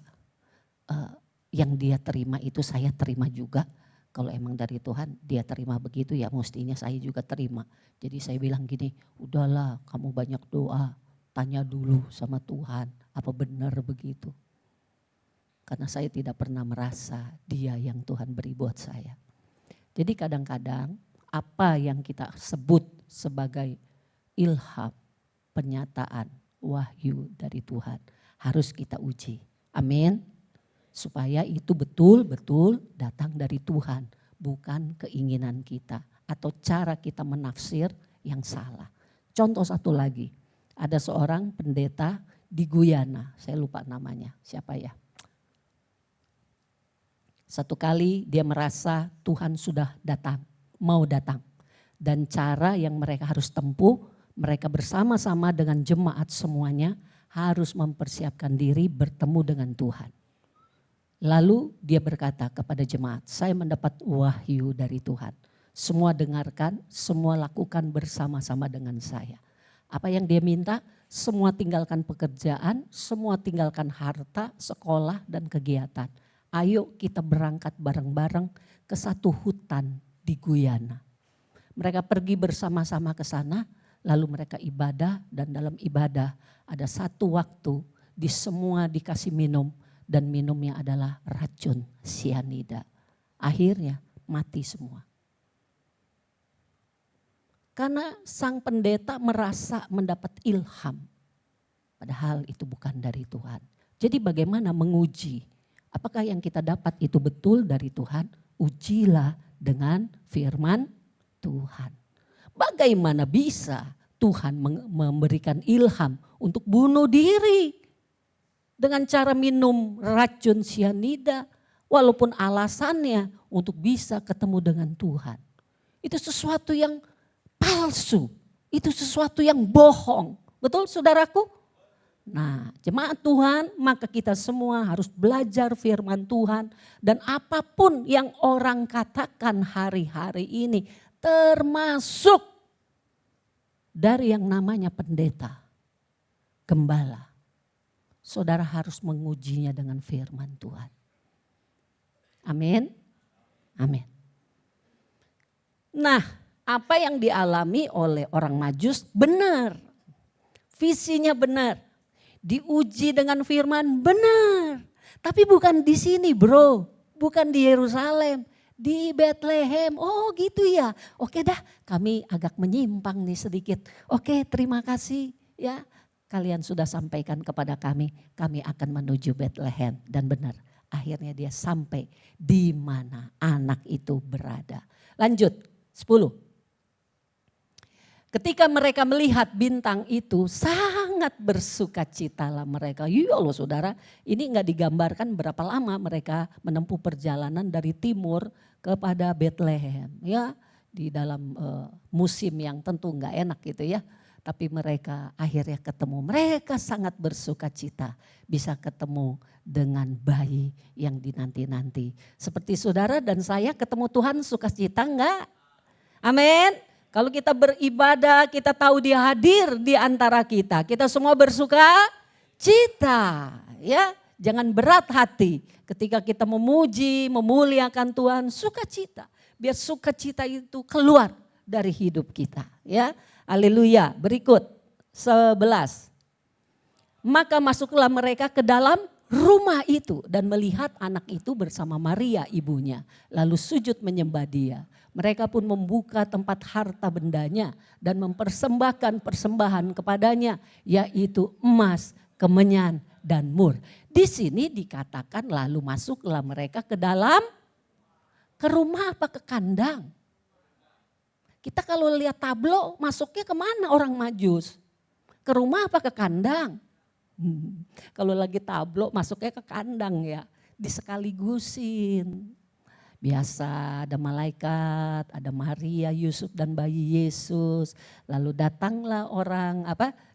yang dia terima itu saya terima juga. Kalau emang dari Tuhan dia terima begitu ya mestinya saya juga terima. Jadi saya bilang gini, udahlah kamu banyak doa, tanya dulu sama Tuhan apa benar begitu. Karena saya tidak pernah merasa dia yang Tuhan beri buat saya. Jadi kadang-kadang apa yang kita sebut sebagai ilham, penyataan, wahyu dari Tuhan harus kita uji. Amin. Supaya itu betul-betul datang dari Tuhan, bukan keinginan kita atau cara kita menafsir yang salah. Contoh satu lagi, ada seorang pendeta di Guyana, saya lupa namanya, siapa ya. Satu kali dia merasa Tuhan sudah datang, mau datang. Dan cara yang mereka harus tempuh, mereka bersama-sama dengan jemaat semuanya harus mempersiapkan diri bertemu dengan Tuhan. Lalu dia berkata kepada jemaat, saya mendapat wahyu dari Tuhan. Semua dengarkan, semua lakukan bersama-sama dengan saya. Apa yang dia minta? Semua tinggalkan pekerjaan, semua tinggalkan harta, sekolah dan kegiatan. Ayo kita berangkat bareng-bareng ke satu hutan di Guyana. Mereka pergi bersama-sama ke sana, lalu mereka ibadah dan dalam ibadah ada satu waktu di semua dikasih minum dan minumnya adalah racun sianida. Akhirnya mati semua. Karena sang pendeta merasa mendapat ilham, padahal itu bukan dari Tuhan. Jadi bagaimana menguji? Apakah yang kita dapat itu betul dari Tuhan? Ujilah dengan firman Tuhan. Bagaimana bisa Tuhan memberikan ilham untuk bunuh diri dengan cara minum racun sianida walaupun alasannya untuk bisa ketemu dengan Tuhan. Itu sesuatu yang palsu, itu sesuatu yang bohong. Betul saudaraku? Nah, jemaat Tuhan, maka kita semua harus belajar firman Tuhan dan apapun yang orang katakan hari-hari ini termasuk dari yang namanya pendeta, gembala. Saudara harus mengujinya dengan firman Tuhan. Amin. Amin. Nah, apa yang dialami oleh orang Majus benar. Visinya benar. Diuji dengan firman benar. Tapi bukan di sini bro. Bukan di Yerusalem. Di Bethlehem. Oh gitu ya. Oke dah, kami agak menyimpang nih sedikit. Oke, terima kasih ya. Kalian sudah sampaikan kepada kami akan menuju Bethlehem. Dan benar, akhirnya dia sampai di mana anak itu berada. Lanjut, 10. Ketika mereka melihat bintang itu, sangat bersukacitalah mereka. Ya Allah saudara, ini enggak digambarkan berapa lama mereka menempuh perjalanan dari timur kepada Bethlehem. Ya, di dalam musim yang tentu enggak enak gitu ya. Tapi mereka akhirnya ketemu, mereka sangat bersukacita bisa ketemu dengan bayi yang dinanti-nanti. Seperti saudara dan saya ketemu Tuhan sukacita enggak? Amin. Kalau kita beribadah, kita tahu dia hadir di antara kita. Kita semua bersuka cita, ya. Jangan berat hati ketika kita memuji, memuliakan Tuhan, sukacita. Biar sukacita itu keluar dari hidup kita, ya. Haleluya. Berikut 11. Maka masuklah mereka ke dalam rumah itu dan melihat anak itu bersama Maria ibunya. Lalu sujud menyembah dia. Mereka pun membuka tempat harta bendanya dan mempersembahkan persembahan kepadanya, yaitu emas, kemenyan, dan mur. Di sini dikatakan lalu masuklah mereka ke rumah apa ke kandang. Kita kalau lihat tablo masuknya kemana orang Majus? Ke rumah apa ke kandang? Kalau lagi tablo masuknya ke kandang ya, disekaligusin. Biasa ada malaikat, ada Maria, Yusuf dan bayi Yesus. Lalu datanglah orang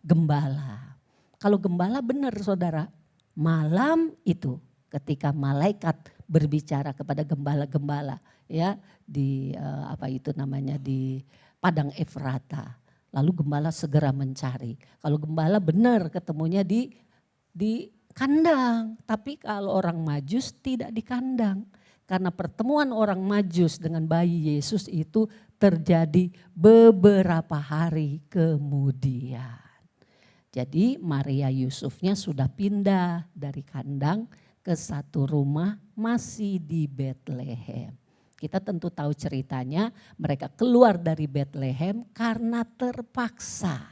gembala. Kalau gembala benar saudara, malam itu ketika malaikat berbicara kepada gembala-gembala ya di di padang Efrata. Lalu gembala segera mencari. Kalau gembala benar ketemunya di kandang, tapi kalau orang Majus tidak di kandang. Karena pertemuan orang Majus dengan bayi Yesus itu terjadi beberapa hari kemudian. Jadi Maria Yusufnya sudah pindah dari kandang ke satu rumah masih di Bethlehem. Kita tentu tahu ceritanya, mereka keluar dari Bethlehem karena terpaksa.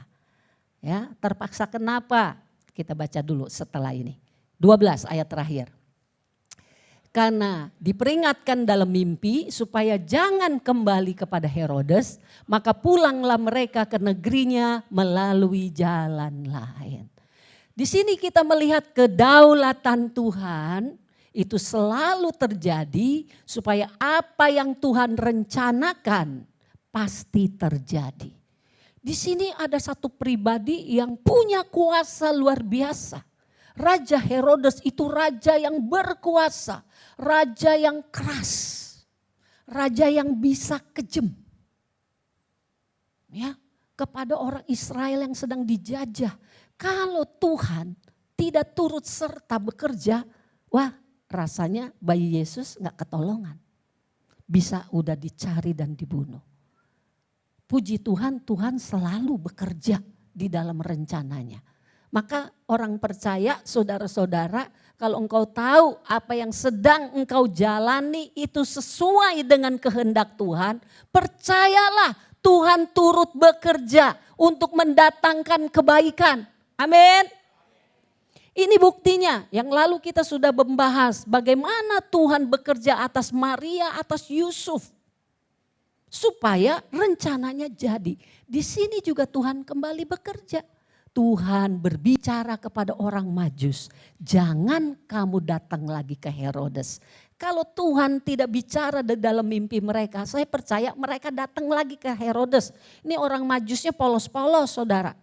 Ya, terpaksa kenapa? Kita baca dulu setelah ini. 12 ayat terakhir. Karena diperingatkan dalam mimpi supaya jangan kembali kepada Herodes, maka pulanglah mereka ke negerinya melalui jalan lain. Di sini kita melihat kedaulatan Tuhan itu selalu terjadi supaya apa yang Tuhan rencanakan pasti terjadi. Di sini ada satu pribadi yang punya kuasa luar biasa. Raja Herodes itu raja yang berkuasa, raja yang keras, raja yang bisa kejam. Ya, kepada orang Israel yang sedang dijajah. Kalau Tuhan tidak turut serta bekerja, wah rasanya bayi Yesus gak ketolongan. Bisa udah dicari dan dibunuh. Puji Tuhan, Tuhan selalu bekerja di dalam rencananya. Maka orang percaya, saudara-saudara, kalau engkau tahu apa yang sedang engkau jalani itu sesuai dengan kehendak Tuhan, percayalah Tuhan turut bekerja untuk mendatangkan kebaikan. Amin. Ini buktinya yang lalu kita sudah membahas bagaimana Tuhan bekerja atas Maria, atas Yusuf. Supaya rencananya jadi. Di sini juga Tuhan kembali bekerja. Tuhan berbicara kepada orang Majus, jangan kamu datang lagi ke Herodes. Kalau Tuhan tidak bicara di dalam mimpi mereka, saya percaya mereka datang lagi ke Herodes. Ini orang Majusnya polos-polos saudara.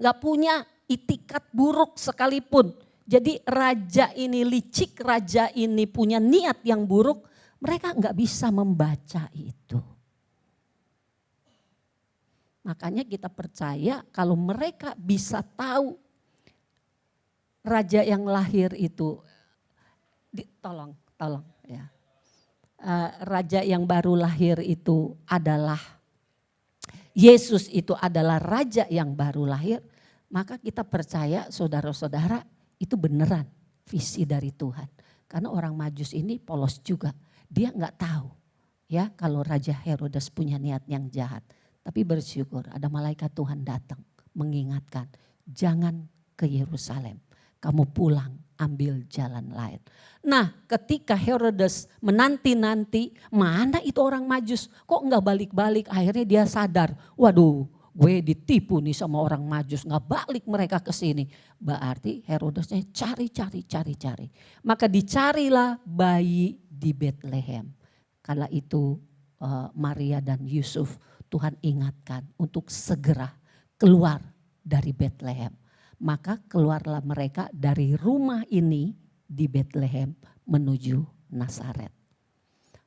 Gak punya itikat buruk sekalipun. Jadi raja ini licik, raja ini punya niat yang buruk, mereka gak bisa membaca itu. Makanya kita percaya kalau mereka bisa tahu raja yang lahir itu, tolong ya. Raja yang baru lahir itu adalah Yesus, itu adalah raja yang baru lahir. Maka kita percaya saudara-saudara itu beneran visi dari Tuhan. Karena orang Majus ini polos juga, dia nggak tahu Ya, kalau Raja Herodes punya niat yang jahat. Tapi bersyukur ada malaikat Tuhan datang mengingatkan, jangan ke Yerusalem. Kamu pulang, ambil jalan lain. Nah, ketika Herodes menanti-nanti, mana itu orang Majus? Kok enggak balik-balik? Akhirnya dia sadar, waduh, gue ditipu nih sama orang Majus, nggak balik mereka ke sini. Berarti Herodesnya cari. Maka dicarilah bayi di Bethlehem. Kala itu Maria dan Yusuf Tuhan ingatkan untuk segera keluar dari Bethlehem. Maka keluarlah mereka dari rumah ini di Bethlehem menuju Nazaret.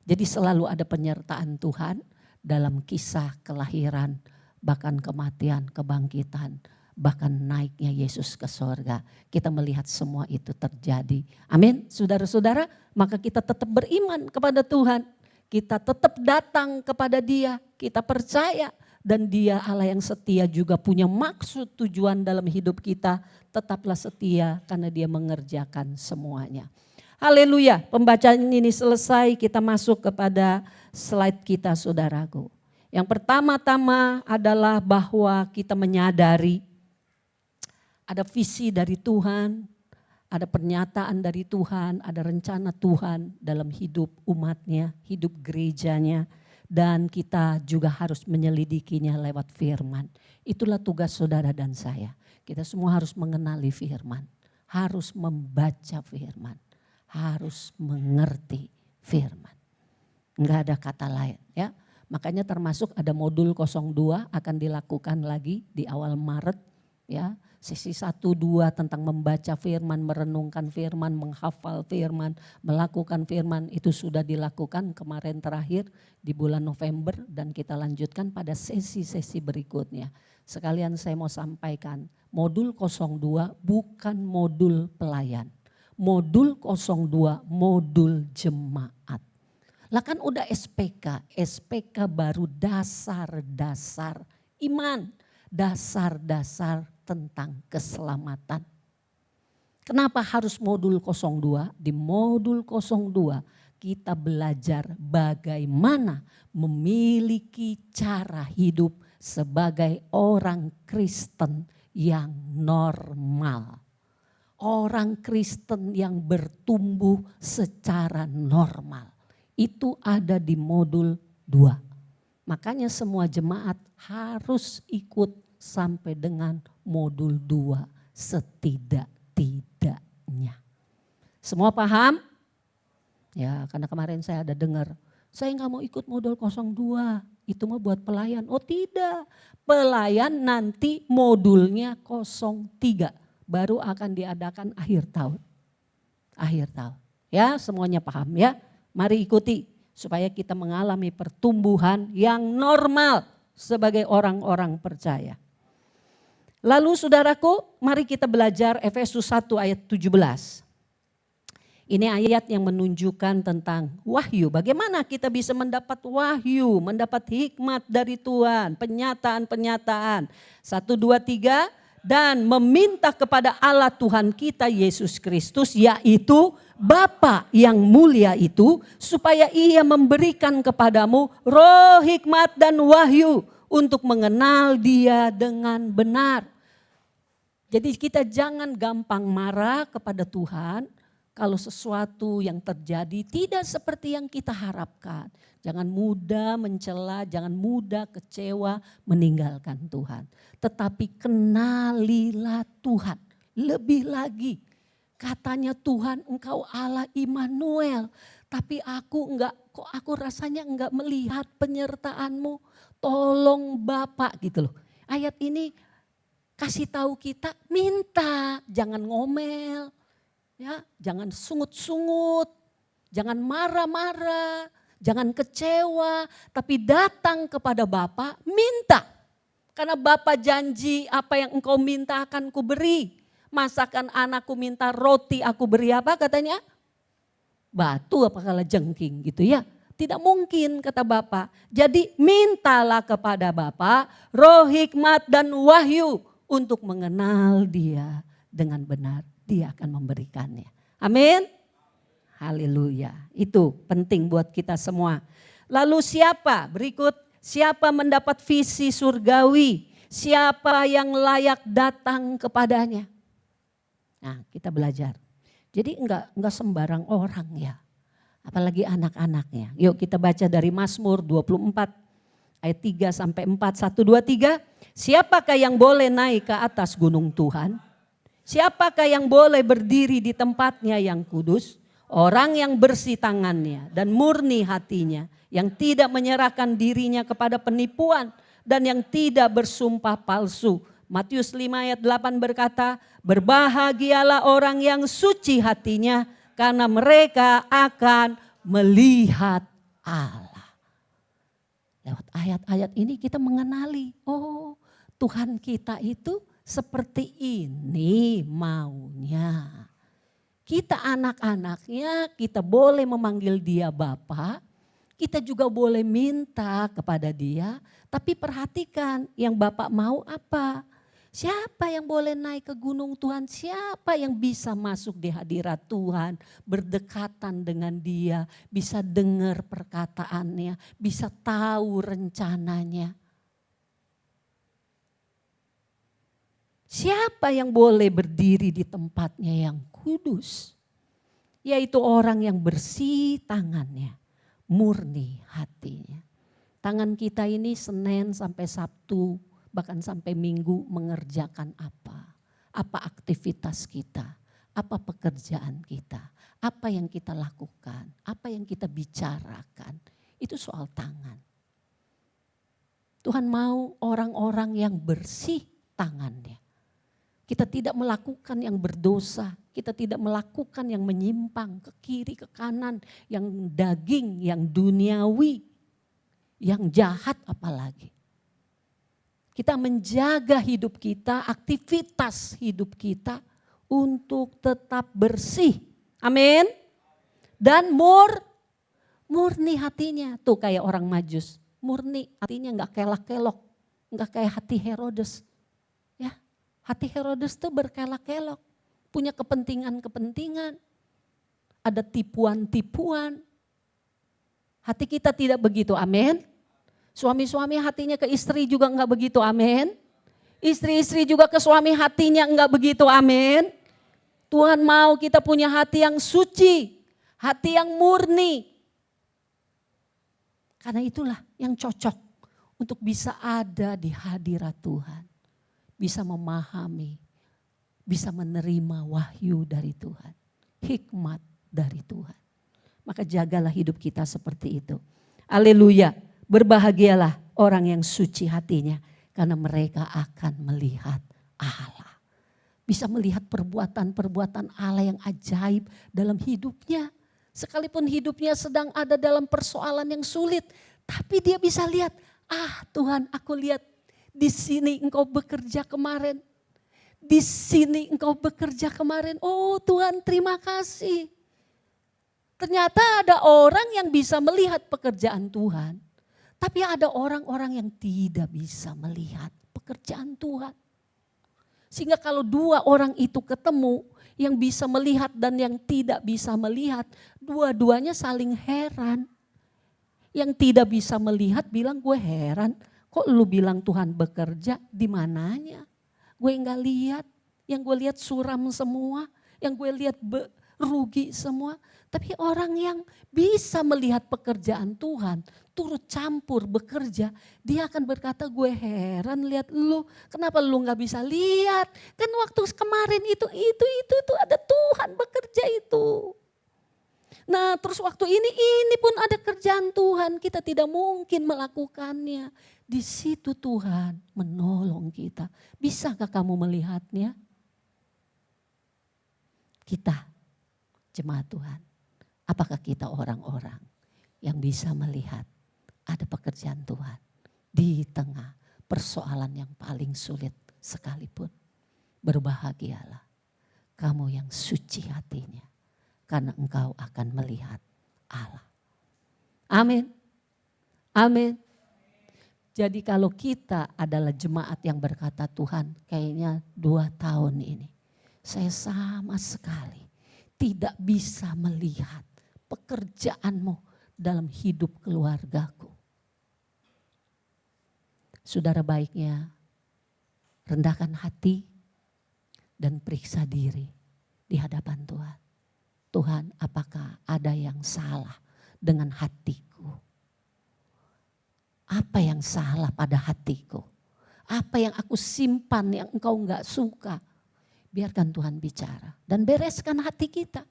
Jadi selalu ada penyertaan Tuhan dalam kisah kelahiran, bahkan kematian, kebangkitan, bahkan naiknya Yesus ke surga. Kita melihat semua itu terjadi. Amin, saudara-saudara, maka kita tetap beriman kepada Tuhan. Kita tetap datang kepada Dia, kita percaya. Dan Dia Allah yang setia juga punya maksud tujuan dalam hidup kita. Tetaplah setia karena Dia mengerjakan semuanya. Haleluya, pembacaan ini selesai, kita masuk kepada slide kita saudaraku. Yang pertama-tama adalah bahwa kita menyadari ada visi dari Tuhan, ada pernyataan dari Tuhan, ada rencana Tuhan dalam hidup umatnya, hidup gerejanya. Dan kita juga harus menyelidikinya lewat firman. Itulah tugas saudara dan saya. Kita semua harus mengenali firman, harus membaca firman, harus mengerti firman. Enggak ada kata lain ya. Makanya termasuk ada modul 02 akan dilakukan lagi di awal Maret ya. Sesi 1-2 tentang membaca firman, merenungkan firman, menghafal firman, melakukan firman itu sudah dilakukan kemarin terakhir di bulan November dan kita lanjutkan pada sesi-sesi berikutnya. Sekalian saya mau sampaikan modul 02 bukan modul pelayan. Modul 02 modul jemaat. Lah kan udah SPK, SPK baru dasar-dasar iman, dasar-dasar tentang keselamatan. Kenapa harus modul 02? Di modul 02 kita belajar bagaimana memiliki cara hidup sebagai orang Kristen yang normal. Orang Kristen yang bertumbuh secara normal. Itu ada di modul 2. Makanya semua jemaat harus ikut sampai dengan modul 2 setidak-tidaknya. Semua paham? Ya karena kemarin saya ada dengar, saya nggak mau ikut modul 02, itu mah buat pelayan. Oh tidak, pelayan nanti modulnya 03, baru akan diadakan akhir tahun. Akhir tahun, ya semuanya paham ya. Mari ikuti supaya kita mengalami pertumbuhan yang normal sebagai orang-orang percaya. Lalu saudaraku, mari kita belajar Efesus 1 ayat 17. Ini ayat yang menunjukkan tentang wahyu. Bagaimana kita bisa mendapat wahyu, mendapat hikmat dari Tuhan, penyataan-penyataan. 1, 2, 3, dan meminta kepada Allah Tuhan kita Yesus Kristus, yaitu Bapa yang mulia itu, supaya Ia memberikan kepadamu roh hikmat dan wahyu untuk mengenal Dia dengan benar. Jadi kita jangan gampang marah kepada Tuhan kalau sesuatu yang terjadi tidak seperti yang kita harapkan. Jangan mudah mencela, jangan mudah kecewa meninggalkan Tuhan. Tetapi kenalilah Tuhan lebih lagi. Katanya Tuhan engkau Allah Immanuel. Tapi aku enggak, kok aku rasanya enggak melihat penyertaanmu. Tolong Bapak gitu loh. Ayat ini kasih tahu kita minta, jangan ngomel. Ya, jangan sungut-sungut, jangan marah-marah, jangan kecewa, tapi datang kepada Bapa minta. Karena Bapa janji apa yang engkau minta akan kuberi. Masakan anakku minta roti aku beri apa katanya? Batu apa kala jengking gitu ya. Tidak mungkin kata Bapa. Jadi mintalah kepada Bapa roh hikmat dan wahyu untuk mengenal Dia dengan benar. Dia akan memberikannya. Amin. Haleluya. Itu penting buat kita semua. Lalu siapa? Berikut, siapa mendapat visi surgawi? Siapa yang layak datang kepadanya? Nah, kita belajar. Jadi enggak sembarang orang ya. Apalagi anak-anaknya. Yuk kita baca dari Mazmur 24 ayat 3 sampai 4. 1, 2, 3. Siapakah yang boleh naik ke atas gunung Tuhan? Siapakah yang boleh berdiri di tempatnya yang kudus? Orang yang bersih tangannya dan murni hatinya, yang tidak menyerahkan dirinya kepada penipuan dan yang tidak bersumpah palsu. Matius 5 ayat 8 berkata, berbahagialah orang yang suci hatinya karena mereka akan melihat Allah. Lewat ayat-ayat ini kita mengenali, oh Tuhan kita itu seperti ini maunya. Kita anak-anaknya, kita boleh memanggil dia Bapa, kita juga boleh minta kepada dia, tapi perhatikan yang Bapak mau apa. Siapa yang boleh naik ke gunung Tuhan, siapa yang bisa masuk di hadirat Tuhan, berdekatan dengan dia, bisa dengar perkataannya, bisa tahu rencananya. Siapa yang boleh berdiri di tempatnya yang kudus? Yaitu orang yang bersih tangannya, murni hatinya. Tangan kita ini Senin sampai Sabtu, bahkan sampai Minggu mengerjakan apa? Apa aktivitas kita? Apa pekerjaan kita? Apa yang kita lakukan? Apa yang kita bicarakan? Itu soal tangan. Tuhan mau orang-orang yang bersih tangannya. Kita tidak melakukan yang berdosa, kita tidak melakukan yang menyimpang ke kiri, ke kanan, yang daging, yang duniawi, yang jahat apalagi. Kita menjaga hidup kita, aktivitas hidup kita untuk tetap bersih. Amin. Dan murni hatinya. Tuh kayak orang Majus, murni hatinya gak kelak-kelok, gak kayak hati Herodes. Hati Herodes tuh berkelak-kelok, punya kepentingan-kepentingan, ada tipuan-tipuan. Hati kita tidak begitu, amin. Suami-suami hatinya ke istri juga enggak begitu, amin. Istri-istri juga ke suami hatinya enggak begitu, amin. Tuhan mau kita punya hati yang suci, hati yang murni. Karena itulah yang cocok untuk bisa ada di hadirat Tuhan. Bisa memahami, bisa menerima wahyu dari Tuhan, hikmat dari Tuhan. Maka jagalah hidup kita seperti itu. Haleluya, berbahagialah orang yang suci hatinya karena mereka akan melihat Allah. Bisa melihat perbuatan-perbuatan Allah yang ajaib dalam hidupnya. Sekalipun hidupnya sedang ada dalam persoalan yang sulit, tapi dia bisa lihat, Tuhan aku lihat di sini engkau bekerja kemarin. Di sini engkau bekerja kemarin. Oh Tuhan terima kasih. Ternyata ada orang yang bisa melihat pekerjaan Tuhan. Tapi ada orang-orang yang tidak bisa melihat pekerjaan Tuhan. Sehingga kalau dua orang itu ketemu, yang bisa melihat dan yang tidak bisa melihat, dua-duanya saling heran. Yang tidak bisa melihat bilang gue heran. Kok lu bilang Tuhan bekerja, di mananya? Gue enggak lihat, yang gue lihat suram semua, yang gue lihat rugi semua. Tapi orang yang bisa melihat pekerjaan Tuhan, turut campur bekerja, dia akan berkata gue heran lihat lu, kenapa lu enggak bisa lihat? Kan waktu kemarin itu ada Tuhan bekerja itu. Nah terus waktu ini pun ada kerjaan Tuhan, kita tidak mungkin melakukannya. Di situ Tuhan menolong kita. Bisakah kamu melihatnya? Kita, jemaat Tuhan. Apakah kita orang-orang yang bisa melihat ada pekerjaan Tuhan di tengah persoalan yang paling sulit sekalipun? Berbahagialah kamu yang suci hatinya, karena engkau akan melihat Allah. Amin. Amin. Jadi kalau kita adalah jemaat yang berkata Tuhan kayaknya 2 tahun ini saya sama sekali tidak bisa melihat pekerjaanmu dalam hidup keluargaku. Saudara, baiknya rendahkan hati dan periksa diri di hadapan Tuhan. Tuhan, apakah ada yang salah dengan hatiku? Apa yang salah pada hatiku? Apa yang aku simpan yang engkau enggak suka? Biarkan Tuhan bicara dan bereskan hati kita.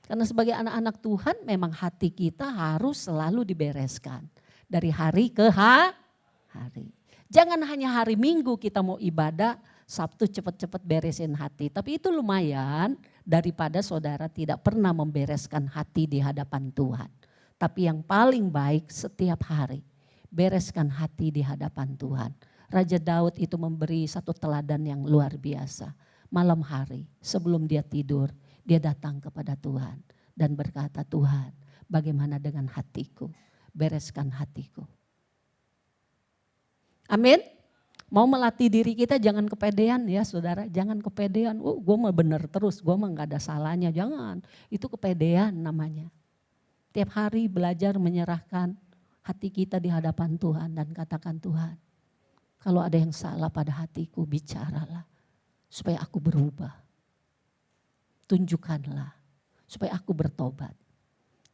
Karena sebagai anak-anak Tuhan memang hati kita harus selalu dibereskan. Dari hari ke hari. Jangan hanya hari Minggu kita mau ibadah, Sabtu cepat-cepat beresin hati. Tapi itu lumayan daripada saudara tidak pernah membereskan hati di hadapan Tuhan. Tapi yang paling baik setiap hari, bereskan hati di hadapan Tuhan. Raja Daud itu memberi satu teladan yang luar biasa. Malam hari sebelum dia tidur, dia datang kepada Tuhan dan berkata, Tuhan, bagaimana dengan hatiku? Bereskan hatiku. Amin. Mau melatih diri kita jangan kepedean ya saudara. Jangan kepedean, gue mau bener terus, gue mah gak ada salahnya. Jangan, itu kepedean namanya. Tiap hari belajar menyerahkan hati kita di hadapan Tuhan dan katakan, Tuhan, kalau ada yang salah pada hatiku, bicaralah supaya aku berubah. Tunjukkanlah supaya aku bertobat.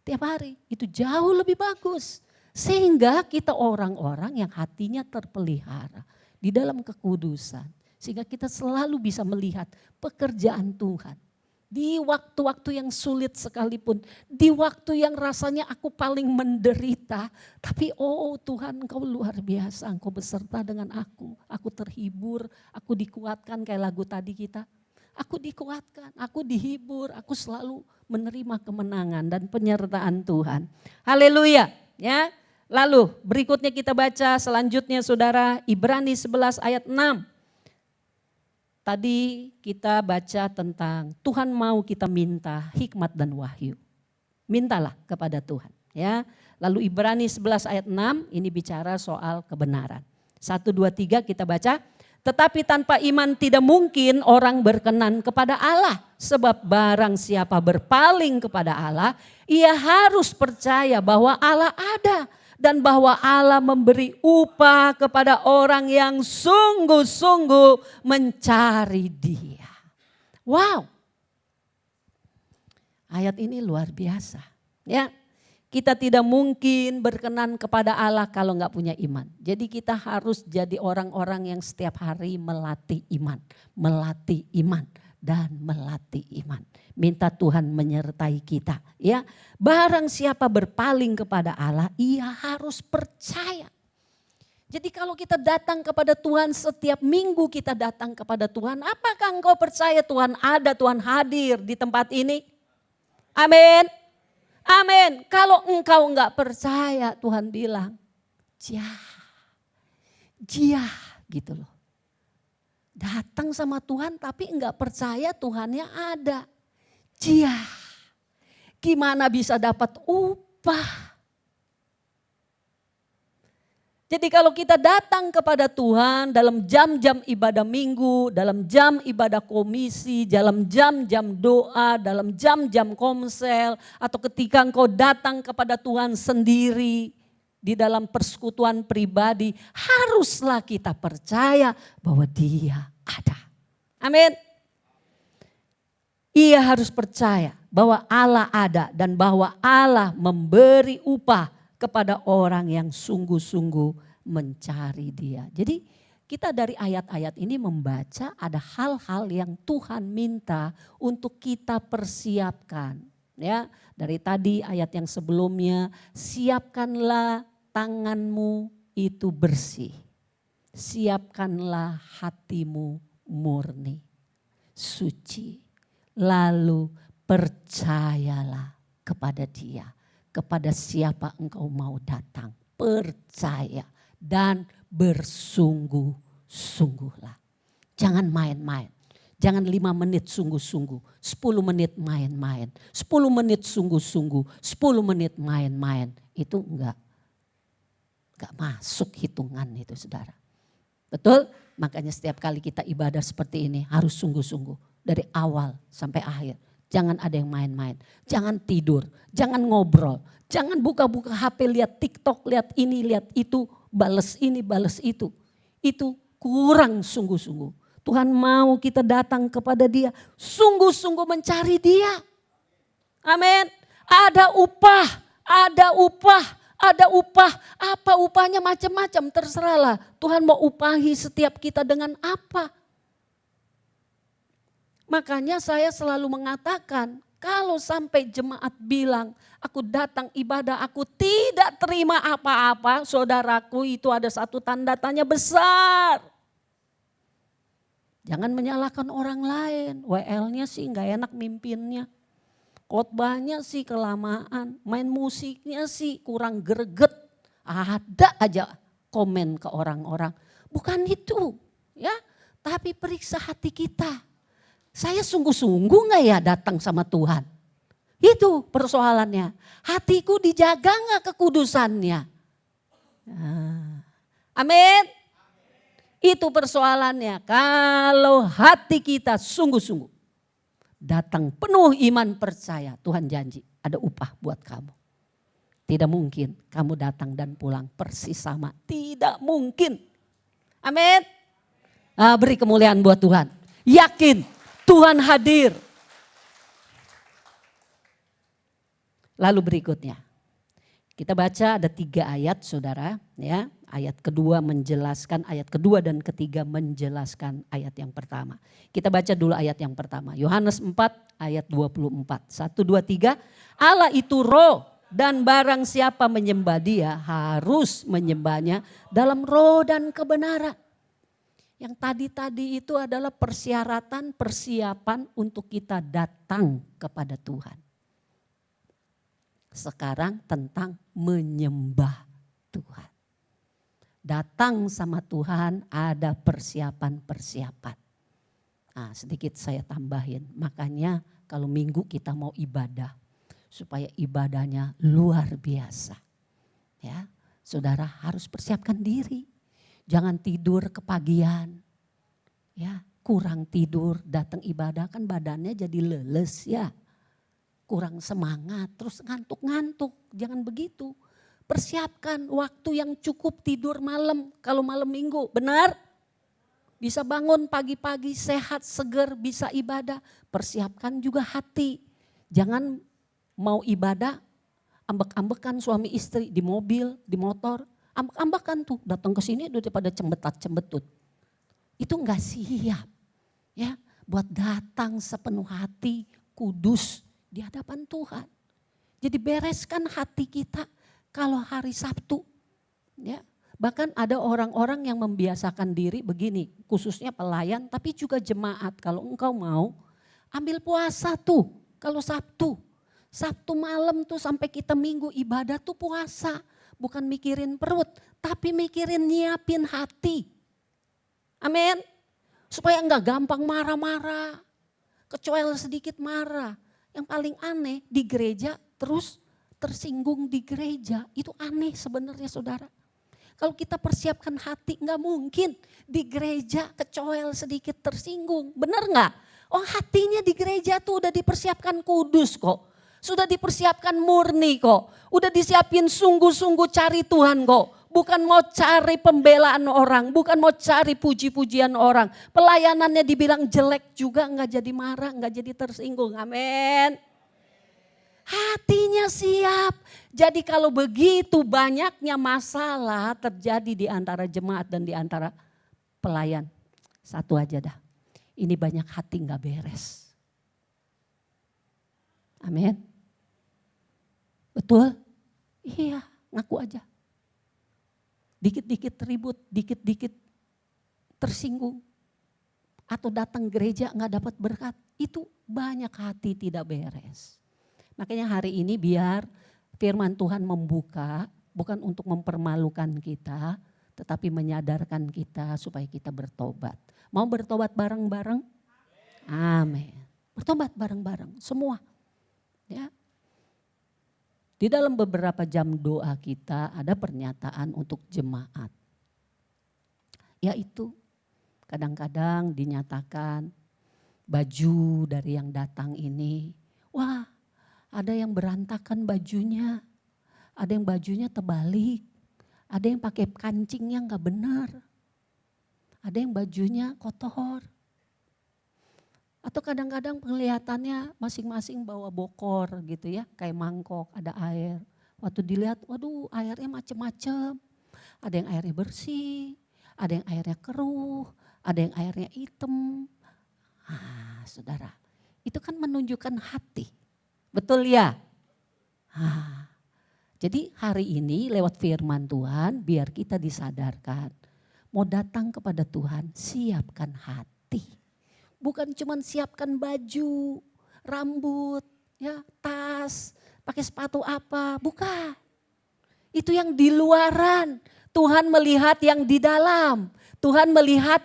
Tiap hari itu jauh lebih bagus. Sehingga kita orang-orang yang hatinya terpelihara di dalam kekudusan. Sehingga kita selalu bisa melihat pekerjaan Tuhan. Di waktu-waktu yang sulit sekalipun, di waktu yang rasanya aku paling menderita. Tapi Tuhan, Engkau luar biasa, Engkau beserta dengan aku terhibur, aku dikuatkan kayak lagu tadi kita. Aku dikuatkan, aku dihibur, aku selalu menerima kemenangan dan penyertaan Tuhan. Haleluya. Ya. Lalu berikutnya kita baca selanjutnya saudara, Ibrani 11 ayat 6. Tadi kita baca tentang Tuhan mau kita minta hikmat dan wahyu. Mintalah kepada Tuhan. Ya. Lalu Ibrani 11 ayat 6 ini bicara soal kebenaran. 1, 2, 3 kita baca. Tetapi tanpa iman tidak mungkin orang berkenan kepada Allah. Sebab barang siapa berpaling kepada Allah, ia harus percaya bahwa Allah ada. Dan bahwa Allah memberi upah kepada orang yang sungguh-sungguh mencari Dia. Wow. Ayat ini luar biasa. Ya, kita tidak mungkin berkenan kepada Allah kalau nggak punya iman. Jadi kita harus jadi orang-orang yang setiap hari melatih iman. Melatih iman dan melatih iman. Minta Tuhan menyertai kita. Ya, barang siapa berpaling kepada Allah, ia harus percaya. Jadi kalau kita datang kepada Tuhan, setiap minggu kita datang kepada Tuhan, apakah engkau percaya Tuhan ada, Tuhan hadir di tempat ini? Amin. Amin. Kalau engkau enggak percaya, Tuhan bilang, jah gitu loh. Datang sama Tuhan tapi enggak percaya Tuhannya ada. Gimana bisa dapat upah? Jadi kalau kita datang kepada Tuhan dalam jam-jam ibadah minggu, dalam jam ibadah komisi, dalam jam-jam doa, dalam jam-jam komsel, atau ketika engkau datang kepada Tuhan sendiri di dalam persekutuan pribadi, haruslah kita percaya bahwa Dia ada. Amin. Ia harus percaya bahwa Allah ada dan bahwa Allah memberi upah kepada orang yang sungguh-sungguh mencari Dia. Jadi kita dari ayat-ayat ini membaca ada hal-hal yang Tuhan minta untuk kita persiapkan. Ya, dari tadi ayat yang sebelumnya, siapkanlah tanganmu itu bersih. Siapkanlah hatimu murni, suci. Lalu percayalah kepada Dia, kepada siapa engkau mau datang. Percaya dan bersungguh-sungguhlah. Jangan main-main. Jangan 5 menit sungguh-sungguh, 10 menit main-main, 10 menit sungguh-sungguh, 10 menit main-main. Itu enggak masuk hitungan itu saudara. Betul? Makanya setiap kali kita ibadah seperti ini harus sungguh-sungguh. Dari awal sampai akhir. Jangan ada yang main-main, jangan tidur, jangan ngobrol, jangan buka-buka HP, lihat TikTok, lihat ini, lihat itu, bales ini, bales itu. Itu kurang sungguh-sungguh. Tuhan mau kita datang kepada Dia, sungguh-sungguh mencari Dia. Amin. Ada upah, ada upah, ada upah. Apa upahnya macam-macam, terserahlah. Tuhan mau upahi setiap kita dengan apa. Makanya saya selalu mengatakan, kalau sampai jemaat bilang, aku datang ibadah, aku tidak terima apa-apa, saudaraku, itu ada satu tanda tanya besar. Jangan menyalahkan orang lain, WL-nya sih nggak enak mimpinnya. Khotbahnya sih kelamaan, main musiknya sih kurang greget. Ada aja komen ke orang-orang. Bukan itu, ya. Tapi periksa hati kita. Saya sungguh-sungguh gak ya datang sama Tuhan? Itu persoalannya. Hatiku dijaga gak kekudusannya? Amin. Itu persoalannya. Kalau hati kita sungguh-sungguh datang penuh iman percaya, Tuhan janji ada upah buat kamu. Tidak mungkin kamu datang dan pulang persis sama. Tidak mungkin. Amin. Beri kemuliaan buat Tuhan. Yakin Tuhan hadir. Lalu berikutnya. Kita baca ada 3 ayat saudara. Ya, ayat kedua menjelaskan, ayat kedua dan ketiga menjelaskan ayat yang pertama. Kita baca dulu ayat yang pertama. Yohanes 4 ayat 24. 1, 2, 3. Allah itu roh dan barang siapa menyembah Dia harus menyembahnya dalam roh dan kebenaran. Yang tadi itu adalah persiapan untuk kita datang kepada Tuhan. Sekarang tentang menyembah Tuhan. Datang sama Tuhan ada persiapan-persiapan. Nah, sedikit saya tambahin. Makanya kalau minggu kita mau ibadah. Supaya ibadahnya luar biasa. Ya, saudara harus persiapkan diri. Jangan tidur kepagian, ya kurang tidur datang ibadah kan badannya jadi leles ya. Kurang semangat terus ngantuk-ngantuk, jangan begitu. Persiapkan waktu yang cukup tidur malam kalau malam minggu, benar? Bisa bangun pagi-pagi sehat, seger, bisa ibadah. Persiapkan juga hati, jangan mau ibadah ambek-ambekan suami istri di mobil, di motor. Ambak-ambakan tuh datang ke sini daripada cembetat-cembetut. Itu enggak siap. Ya, buat datang sepenuh hati, kudus di hadapan Tuhan. Jadi bereskan hati kita kalau hari Sabtu. Ya, bahkan ada orang-orang yang membiasakan diri begini, khususnya pelayan tapi juga jemaat. Kalau engkau mau ambil puasa tuh kalau Sabtu. Sabtu malam tuh sampai kita Minggu ibadah tuh puasa. Bukan mikirin perut, tapi mikirin nyiapin hati. Amin. Supaya enggak gampang marah-marah. Kecuali sedikit marah. Yang paling aneh di gereja terus tersinggung di gereja. Itu aneh sebenarnya saudara. Kalau kita persiapkan hati enggak mungkin di gereja kecoel sedikit tersinggung. Benar enggak? Oh hatinya di gereja tuh udah dipersiapkan kudus kok. Sudah dipersiapkan murni kok. Udah disiapin sungguh-sungguh cari Tuhan kok. Bukan mau cari pembelaan orang. Bukan mau cari puji-pujian orang. Pelayanannya dibilang jelek juga enggak jadi marah, enggak jadi tersinggung. Amin. Hatinya siap. Jadi kalau begitu banyaknya masalah terjadi di antara jemaat dan di antara pelayan. Satu aja dah. Ini banyak hati enggak beres. Amin. Betul? Iya, ngaku aja. Dikit-dikit ribut, dikit-dikit tersinggung. Atau datang gereja nggak dapat berkat. Itu banyak hati tidak beres. Makanya hari ini biar firman Tuhan membuka, bukan untuk mempermalukan kita, tetapi menyadarkan kita supaya kita bertobat. Mau bertobat bareng-bareng? Amin. Bertobat bareng-bareng, semua. Ya. Di dalam beberapa jam doa kita ada pernyataan untuk jemaat. Yaitu kadang-kadang dinyatakan baju dari yang datang ini. Wah, ada yang berantakan bajunya. Ada yang bajunya terbalik. Ada yang pakai kancing yang gak benar. Ada yang bajunya kotor. Atau kadang-kadang kelihatannya masing-masing bawa bokor gitu ya. Kayak mangkok, ada air. Waktu dilihat, waduh airnya macem-macem. Ada yang airnya bersih, ada yang airnya keruh, ada yang airnya hitam. Saudara, itu kan menunjukkan hati. Betul ya? Jadi hari ini lewat firman Tuhan biar kita disadarkan. Mau datang kepada Tuhan, siapkan hati. Bukan cuma siapkan baju, rambut, ya, tas, pakai sepatu apa, bukan. Itu yang di luaran. Tuhan melihat yang di dalam. Tuhan melihat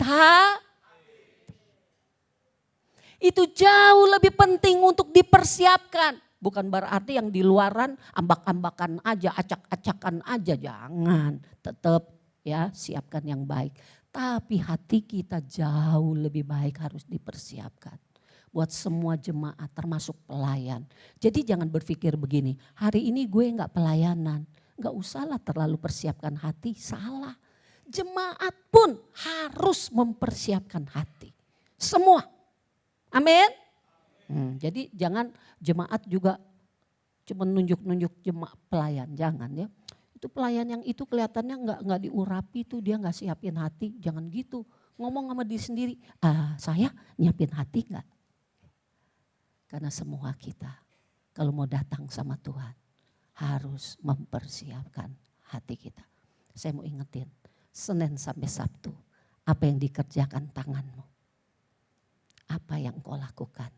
itu jauh lebih penting untuk dipersiapkan. Bukan berarti yang di luaran ambak-ambakan aja, acak-acakan aja, jangan. Tetap ya siapkan yang baik. Tapi hati kita jauh lebih baik harus dipersiapkan. Buat semua jemaat termasuk pelayan. Jadi jangan berpikir begini, hari ini gue gak pelayanan. Gak usahlah terlalu persiapkan hati, salah. Jemaat pun harus mempersiapkan hati. Semua. Amin. Jadi jangan jemaat juga cuma nunjuk-nunjuk jemaat pelayan, jangan ya. Itu pelayan yang itu kelihatannya nggak diurapi tuh, dia nggak siapin hati, jangan gitu. Ngomong sama diri sendiri, saya nyiapin hati nggak? Karena semua kita kalau mau datang sama Tuhan harus mempersiapkan hati kita. Saya mau ingetin, Senin sampai Sabtu, apa yang dikerjakan tanganmu? Apa yang kau lakukan?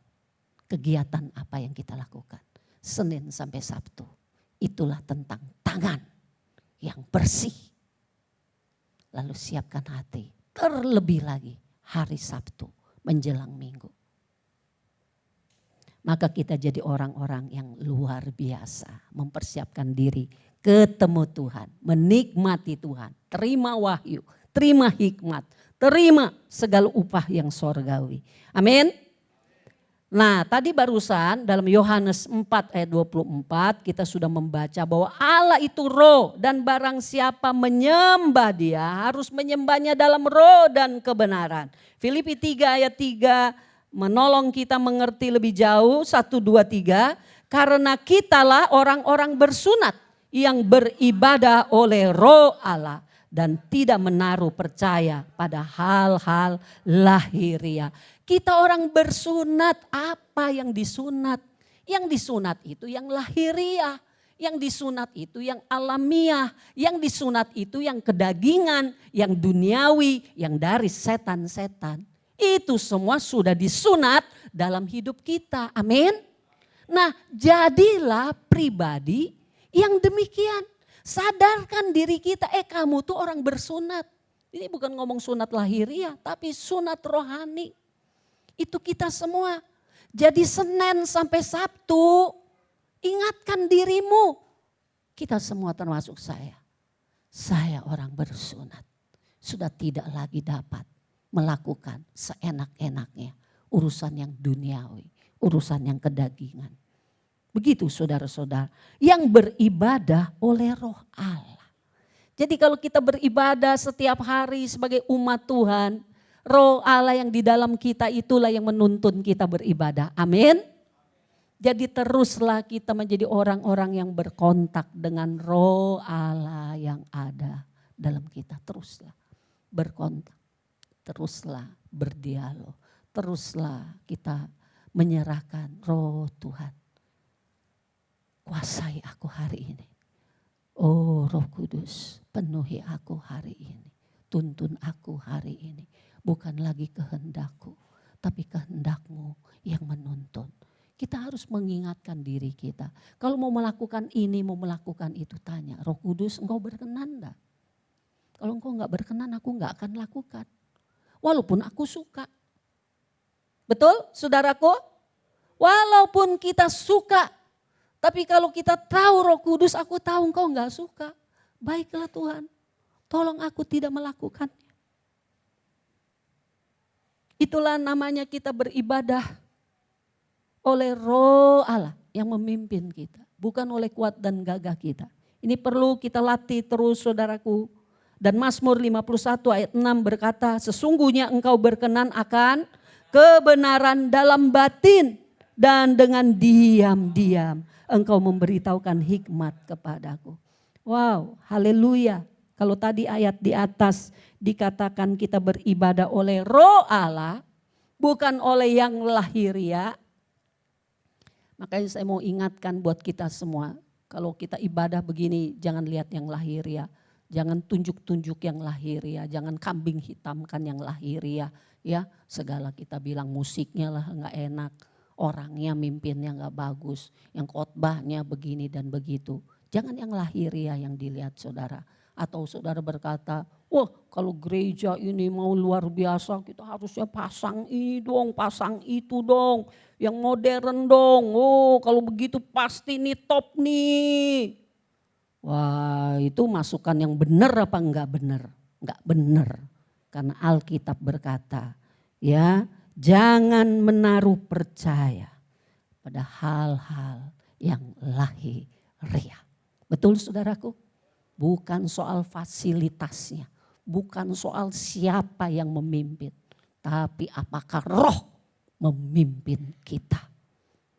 Kegiatan apa yang kita lakukan? Senin sampai Sabtu, itulah tentang tangan yang bersih. Lalu siapkan hati, terlebih lagi hari Sabtu menjelang Minggu. Maka kita jadi orang-orang yang luar biasa, mempersiapkan diri, ketemu Tuhan, menikmati Tuhan, terima wahyu, terima hikmat, terima segala upah yang sorgawi. Amin. Nah tadi barusan dalam Yohanes 4 ayat 24 kita sudah membaca bahwa Allah itu roh dan barang siapa menyembah dia harus menyembahnya dalam roh dan kebenaran. Filipi 3 ayat 3 menolong kita mengerti lebih jauh 1, 2, 3. Karena kitalah orang-orang bersunat yang beribadah oleh roh Allah dan tidak menaruh percaya pada hal-hal lahiriah. Kita orang bersunat, apa yang disunat? Yang disunat itu yang lahiriah, yang disunat itu yang alamiah, yang disunat itu yang kedagingan, yang duniawi, yang dari setan-setan. Itu semua sudah disunat dalam hidup kita, amin. Nah jadilah pribadi yang demikian. Sadarkan diri kita, kamu tuh orang bersunat. Ini bukan ngomong sunat lahiriah, tapi sunat rohani. Itu kita semua. Jadi Senin sampai Sabtu, ingatkan dirimu. Kita semua termasuk saya. Saya orang bersunat. Sudah tidak lagi dapat melakukan seenak-enaknya. Urusan yang duniawi, urusan yang kedagingan. Begitu saudara-saudara, yang beribadah oleh roh Allah. Jadi kalau kita beribadah setiap hari sebagai umat Tuhan, roh Allah yang di dalam kita itulah yang menuntun kita beribadah. Amin. Jadi teruslah kita menjadi orang-orang yang berkontak dengan roh Allah yang ada dalam kita. Teruslah berkontak, teruslah berdialog, teruslah kita menyerahkan roh Tuhan. Kuasai aku hari ini. Oh Roh Kudus, penuhi aku hari ini. Tuntun aku hari ini. Bukan lagi kehendakku, tapi kehendakmu yang menuntun. Kita harus mengingatkan diri kita. Kalau mau melakukan ini, mau melakukan itu, tanya. Roh Kudus, engkau berkenan enggak? Kalau engkau enggak berkenan, aku enggak akan lakukan. Walaupun aku suka. Betul saudaraku? Walaupun kita suka. Tapi kalau kita tahu Roh Kudus, aku tahu engkau enggak suka. Baiklah Tuhan, tolong aku tidak melakukannya. Itulah namanya kita beribadah oleh Roh Allah yang memimpin kita. Bukan oleh kuat dan gagah kita. Ini perlu kita latih terus saudaraku. Dan Mazmur 51 ayat 6 berkata, sesungguhnya engkau berkenan akan kebenaran dalam batin. Dan dengan diam-diam engkau memberitahukan hikmat kepadaku. Wow, haleluya. Kalau tadi ayat di atas dikatakan kita beribadah oleh Roh Allah, bukan oleh yang lahiriah. Makanya saya mau ingatkan buat kita semua, kalau kita ibadah begini jangan lihat yang lahiriah. Jangan tunjuk-tunjuk yang lahiriah, jangan kambing hitamkan yang lahiriah. Ya, segala kita bilang musiknya lah enggak enak, orangnya mimpinnya enggak bagus, yang khotbahnya begini dan begitu. Jangan yang lahiriah yang dilihat saudara. Atau saudara berkata, wah kalau gereja ini mau luar biasa kita harusnya pasang ini dong, pasang itu dong. Yang modern dong, oh kalau begitu pasti nih top nih. Wah itu masukan yang benar apa enggak benar? Enggak benar. Karena Alkitab berkata, ya jangan menaruh percaya pada hal-hal yang lahiriah. Betul saudaraku? Bukan soal fasilitasnya, bukan soal siapa yang memimpin, tapi apakah Roh memimpin kita.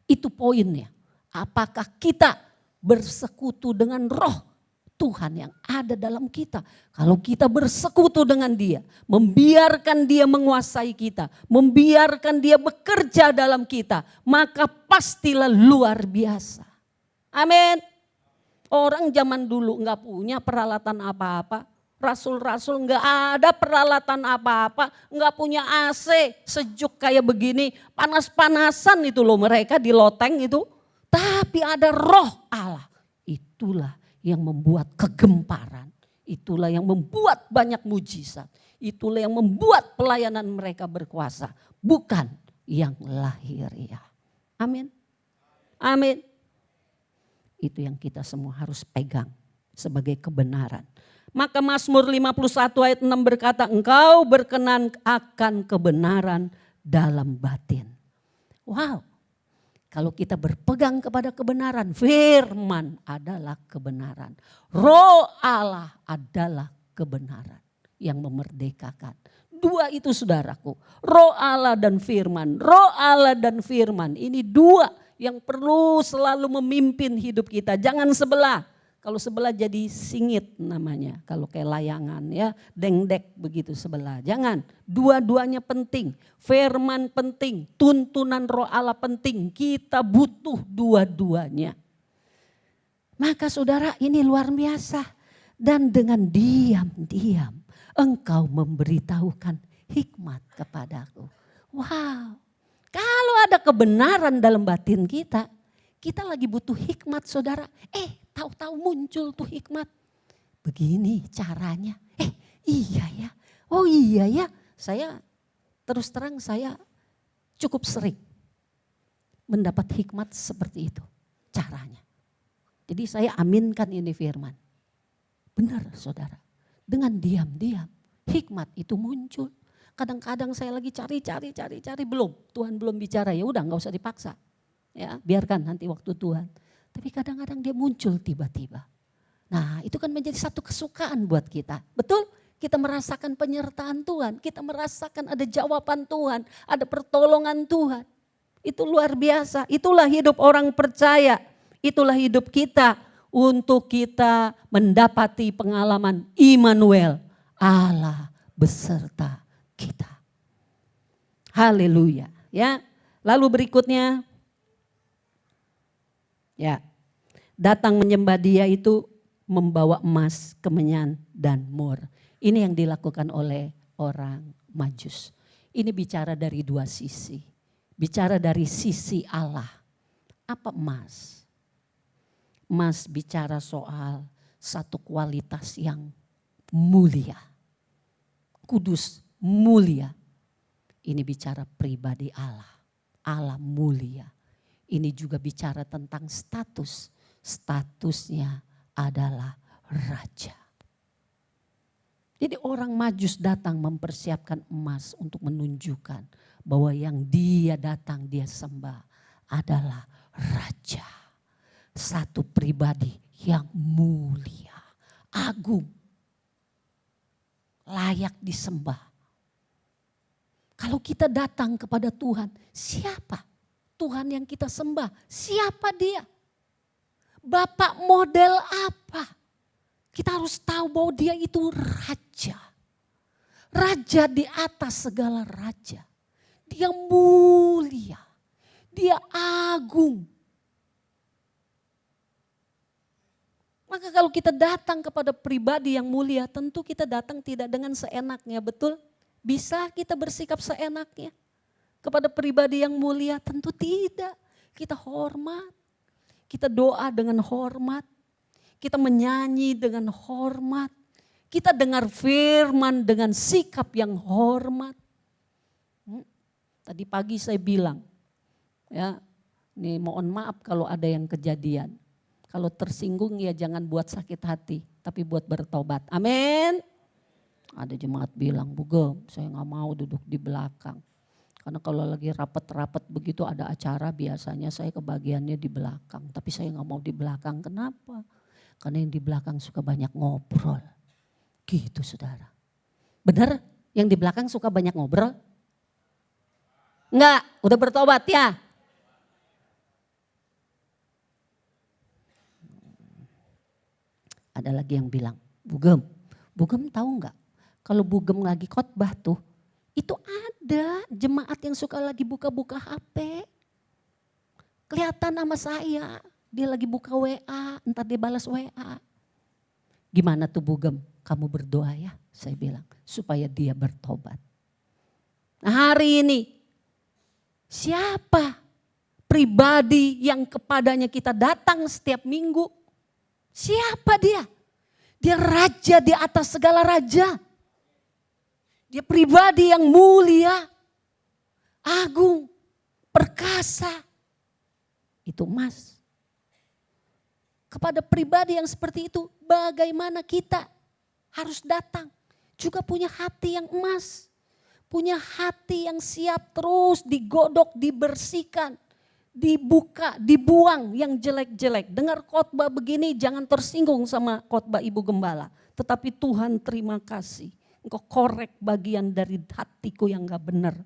Itu poinnya. Apakah kita bersekutu dengan Roh Tuhan yang ada dalam kita. Kalau kita bersekutu dengan Dia, membiarkan Dia menguasai kita, membiarkan Dia bekerja dalam kita, maka pastilah luar biasa. Amin. Orang zaman dulu enggak punya peralatan apa-apa. Rasul-rasul enggak ada peralatan apa-apa. Enggak punya AC sejuk kayak begini. Panas-panasan itu loh mereka di loteng itu. Tapi ada Roh Allah. Itulah yang membuat kegemparan. Itulah yang membuat banyak mujizat. Itulah yang membuat pelayanan mereka berkuasa. Bukan yang lahiriah. Amin. Amin. Itu yang kita semua harus pegang sebagai kebenaran. Maka Mazmur 51 ayat 6 berkata, engkau berkenan akan kebenaran dalam batin. Wow, kalau kita berpegang kepada kebenaran, firman adalah kebenaran. Roh Allah adalah kebenaran yang memerdekakan. Dua itu saudaraku, Roh Allah dan firman. Roh Allah dan firman, ini dua yang perlu selalu memimpin hidup kita. Jangan sebelah. Kalau sebelah jadi singit namanya. Kalau kayak layangan ya, dengdek begitu sebelah. Jangan, dua-duanya penting. Firman penting, tuntunan Roh Allah penting. Kita butuh dua-duanya. Maka saudara ini luar biasa. Dan dengan diam-diam engkau memberitahukan hikmat kepadaku. Wow. Kalau ada kebenaran dalam batin kita, kita lagi butuh hikmat saudara. Tahu-tahu muncul tuh hikmat. Begini caranya. Iya ya. Oh iya ya. Saya terus terang saya cukup sering mendapat hikmat seperti itu caranya. Jadi saya aminkan ini firman. Benar saudara. Dengan diam-diam hikmat itu muncul. Kadang-kadang saya lagi cari belum. Tuhan belum bicara, ya udah nggak usah dipaksa. Ya, biarkan nanti waktu Tuhan. Tapi kadang-kadang dia muncul tiba-tiba. Nah, itu kan menjadi satu kesukaan buat kita. Betul? Kita merasakan penyertaan Tuhan, kita merasakan ada jawaban Tuhan, ada pertolongan Tuhan. Itu luar biasa. Itulah hidup orang percaya. Itulah hidup kita untuk kita mendapati pengalaman Immanuel, Allah beserta kita. Haleluya, ya. Lalu berikutnya ya, datang menyembah Dia itu membawa emas, kemenyan dan mur. Ini yang dilakukan oleh orang Majus. Ini bicara dari dua sisi. Bicara dari sisi Allah. Apa emas? Emas bicara soal satu kualitas yang mulia. Kudus, mulia. Ini bicara pribadi Allah. Allah mulia. Ini juga bicara tentang status. Statusnya adalah raja. Jadi orang Majus datang mempersiapkan emas untuk menunjukkan bahwa yang dia datang dia sembah adalah raja. Satu pribadi yang mulia, agung, layak disembah. Kalau kita datang kepada Tuhan, siapa Tuhan yang kita sembah? Siapa dia? Bapak model apa? Kita harus tahu bahwa dia itu raja. Raja di atas segala raja. Dia mulia. Dia agung. Maka kalau kita datang kepada pribadi yang mulia, tentu kita datang tidak dengan seenaknya, betul? Bisa kita bersikap seenaknya kepada pribadi yang mulia? Tentu tidak. Kita hormat, kita doa dengan hormat, kita menyanyi dengan hormat, kita dengar firman dengan sikap yang hormat. Tadi pagi saya bilang, ya, ini mohon maaf kalau ada yang kejadian. Kalau tersinggung ya jangan buat sakit hati, tapi buat bertobat. Amin. Ada jemaat bilang, Bu Gem, saya gak mau duduk di belakang. Karena kalau lagi rapat-rapat begitu ada acara biasanya saya kebagiannya di belakang. Tapi saya gak mau di belakang, kenapa? Karena yang di belakang suka banyak ngobrol. Gitu saudara. Benar yang di belakang suka banyak ngobrol? Enggak, udah bertobat ya? Ada lagi yang bilang, Bu Gem tahu nggak? Kalau Bu Gem lagi khotbah tuh, itu ada jemaat yang suka lagi buka-buka HP. Kelihatan sama saya, dia lagi buka WA, entar dia balas WA. Gimana tuh Bu Gem? Kamu berdoa ya, saya bilang, supaya dia bertobat. Nah hari ini, siapa pribadi yang kepadanya kita datang setiap minggu? Siapa dia? Dia raja di atas segala raja. Dia pribadi yang mulia, agung, perkasa. Itu emas. Kepada pribadi yang seperti itu, bagaimana kita harus datang? Juga punya hati yang emas. Punya hati yang siap terus digodok, dibersihkan. Dibuka, dibuang yang jelek-jelek. Dengar khotbah begini jangan tersinggung sama khotbah Ibu Gembala. Tetapi Tuhan terima kasih. Engkau korek bagian dari hatiku yang gak benar.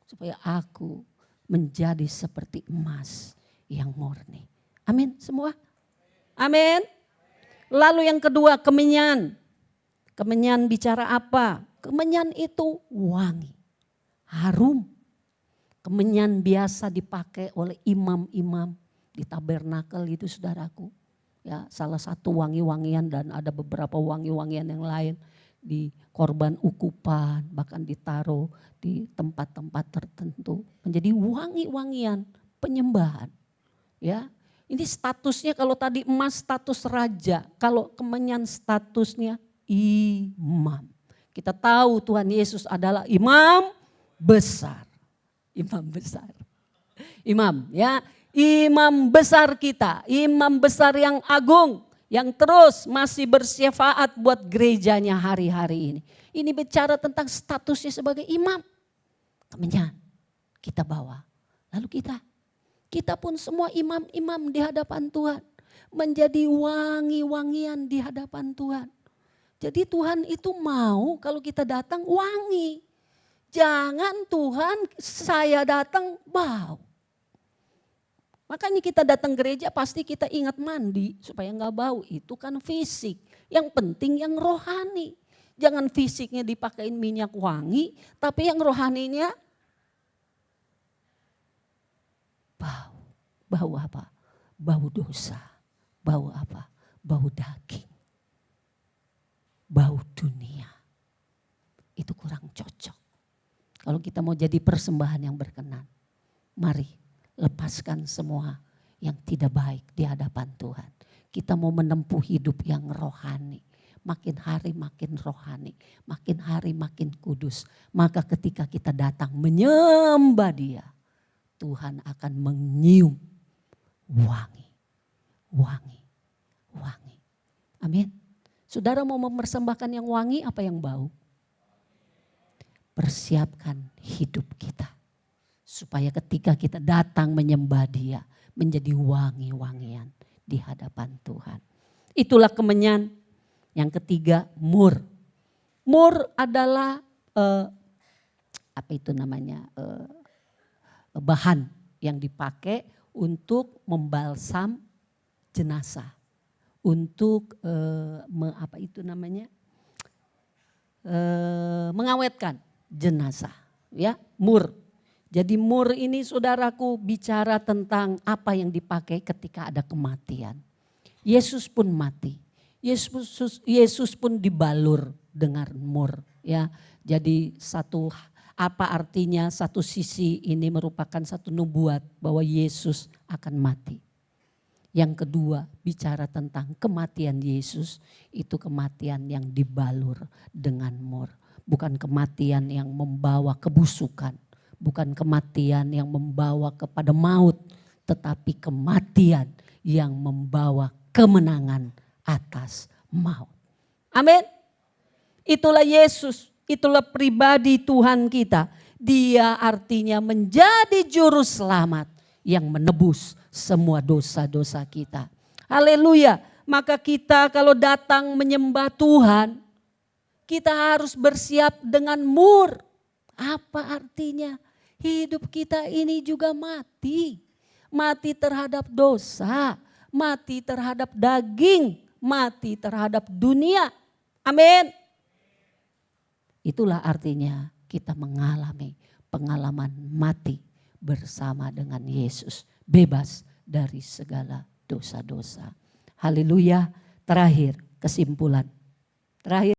Supaya aku menjadi seperti emas yang murni. Amin semua? Amin. Lalu yang kedua kemenyan. Kemenyan bicara apa? Kemenyan itu wangi, harum. Kemenyan biasa dipakai oleh imam-imam di tabernakel itu saudaraku. Ya, salah satu wangi-wangian dan ada beberapa wangi-wangian yang lain di korban ukupan, bahkan ditaruh di tempat-tempat tertentu menjadi wangi-wangian penyembahan. Ya, ini statusnya kalau tadi emas status raja, kalau kemenyan statusnya imam. Kita tahu Tuhan Yesus adalah imam besar. Imam besar. Imam ya, imam besar kita, imam besar yang agung, yang terus masih bersyafaat buat gerejanya hari-hari ini. Ini bicara tentang statusnya sebagai imam. Kemenyan kita bawa. Lalu kita pun semua imam-imam di hadapan Tuhan. Menjadi wangi-wangian di hadapan Tuhan. Jadi Tuhan itu mau kalau kita datang wangi. Jangan Tuhan saya datang bau. Makanya kita datang gereja pasti kita ingat mandi supaya nggak bau. Itu kan fisik. Yang penting yang rohani. Jangan fisiknya dipakein minyak wangi, tapi yang rohaninya bau. Bau apa? Bau dosa. Bau apa? Bau daging. Bau dunia. Itu kurang cocok. Kalau kita mau jadi persembahan yang berkenan, mari lepaskan semua yang tidak baik di hadapan Tuhan. Kita mau menempuh hidup yang rohani. Makin hari makin rohani, makin hari makin kudus. Maka ketika kita datang menyembah Dia, Tuhan akan menyium wangi, wangi, wangi. Amin. Saudara mau mempersembahkan yang wangi apa yang bau? Persiapkan hidup kita. Supaya ketika kita datang menyembah Dia, menjadi wangi-wangian di hadapan Tuhan. Itulah kemenyan. Yang ketiga, mur. Mur adalah bahan yang dipakai untuk membalsam jenazah, untuk mengawetkan jenazah, ya, mur. Jadi mur ini saudaraku bicara tentang apa yang dipakai ketika ada kematian. Yesus pun mati. Yesus pun dibalur dengan mur, ya. Jadi apa artinya satu sisi ini merupakan satu nubuat bahwa Yesus akan mati. Yang kedua bicara tentang kematian Yesus, itu kematian yang dibalur dengan mur. Bukan kematian yang membawa kebusukan, bukan kematian yang membawa kepada maut, tetapi kematian yang membawa kemenangan atas maut. Amin. Itulah Yesus, itulah pribadi Tuhan kita. Dia artinya menjadi juru selamat yang menebus semua dosa-dosa kita. Haleluya. Maka kita kalau datang menyembah Tuhan, kita harus bersiap dengan mur. Apa artinya? Hidup kita ini juga mati. Mati terhadap dosa, mati terhadap daging, mati terhadap dunia. Amin. Itulah artinya kita mengalami pengalaman mati bersama dengan Yesus. Bebas dari segala dosa-dosa. Haleluya. Terakhir kesimpulan. Terakhir.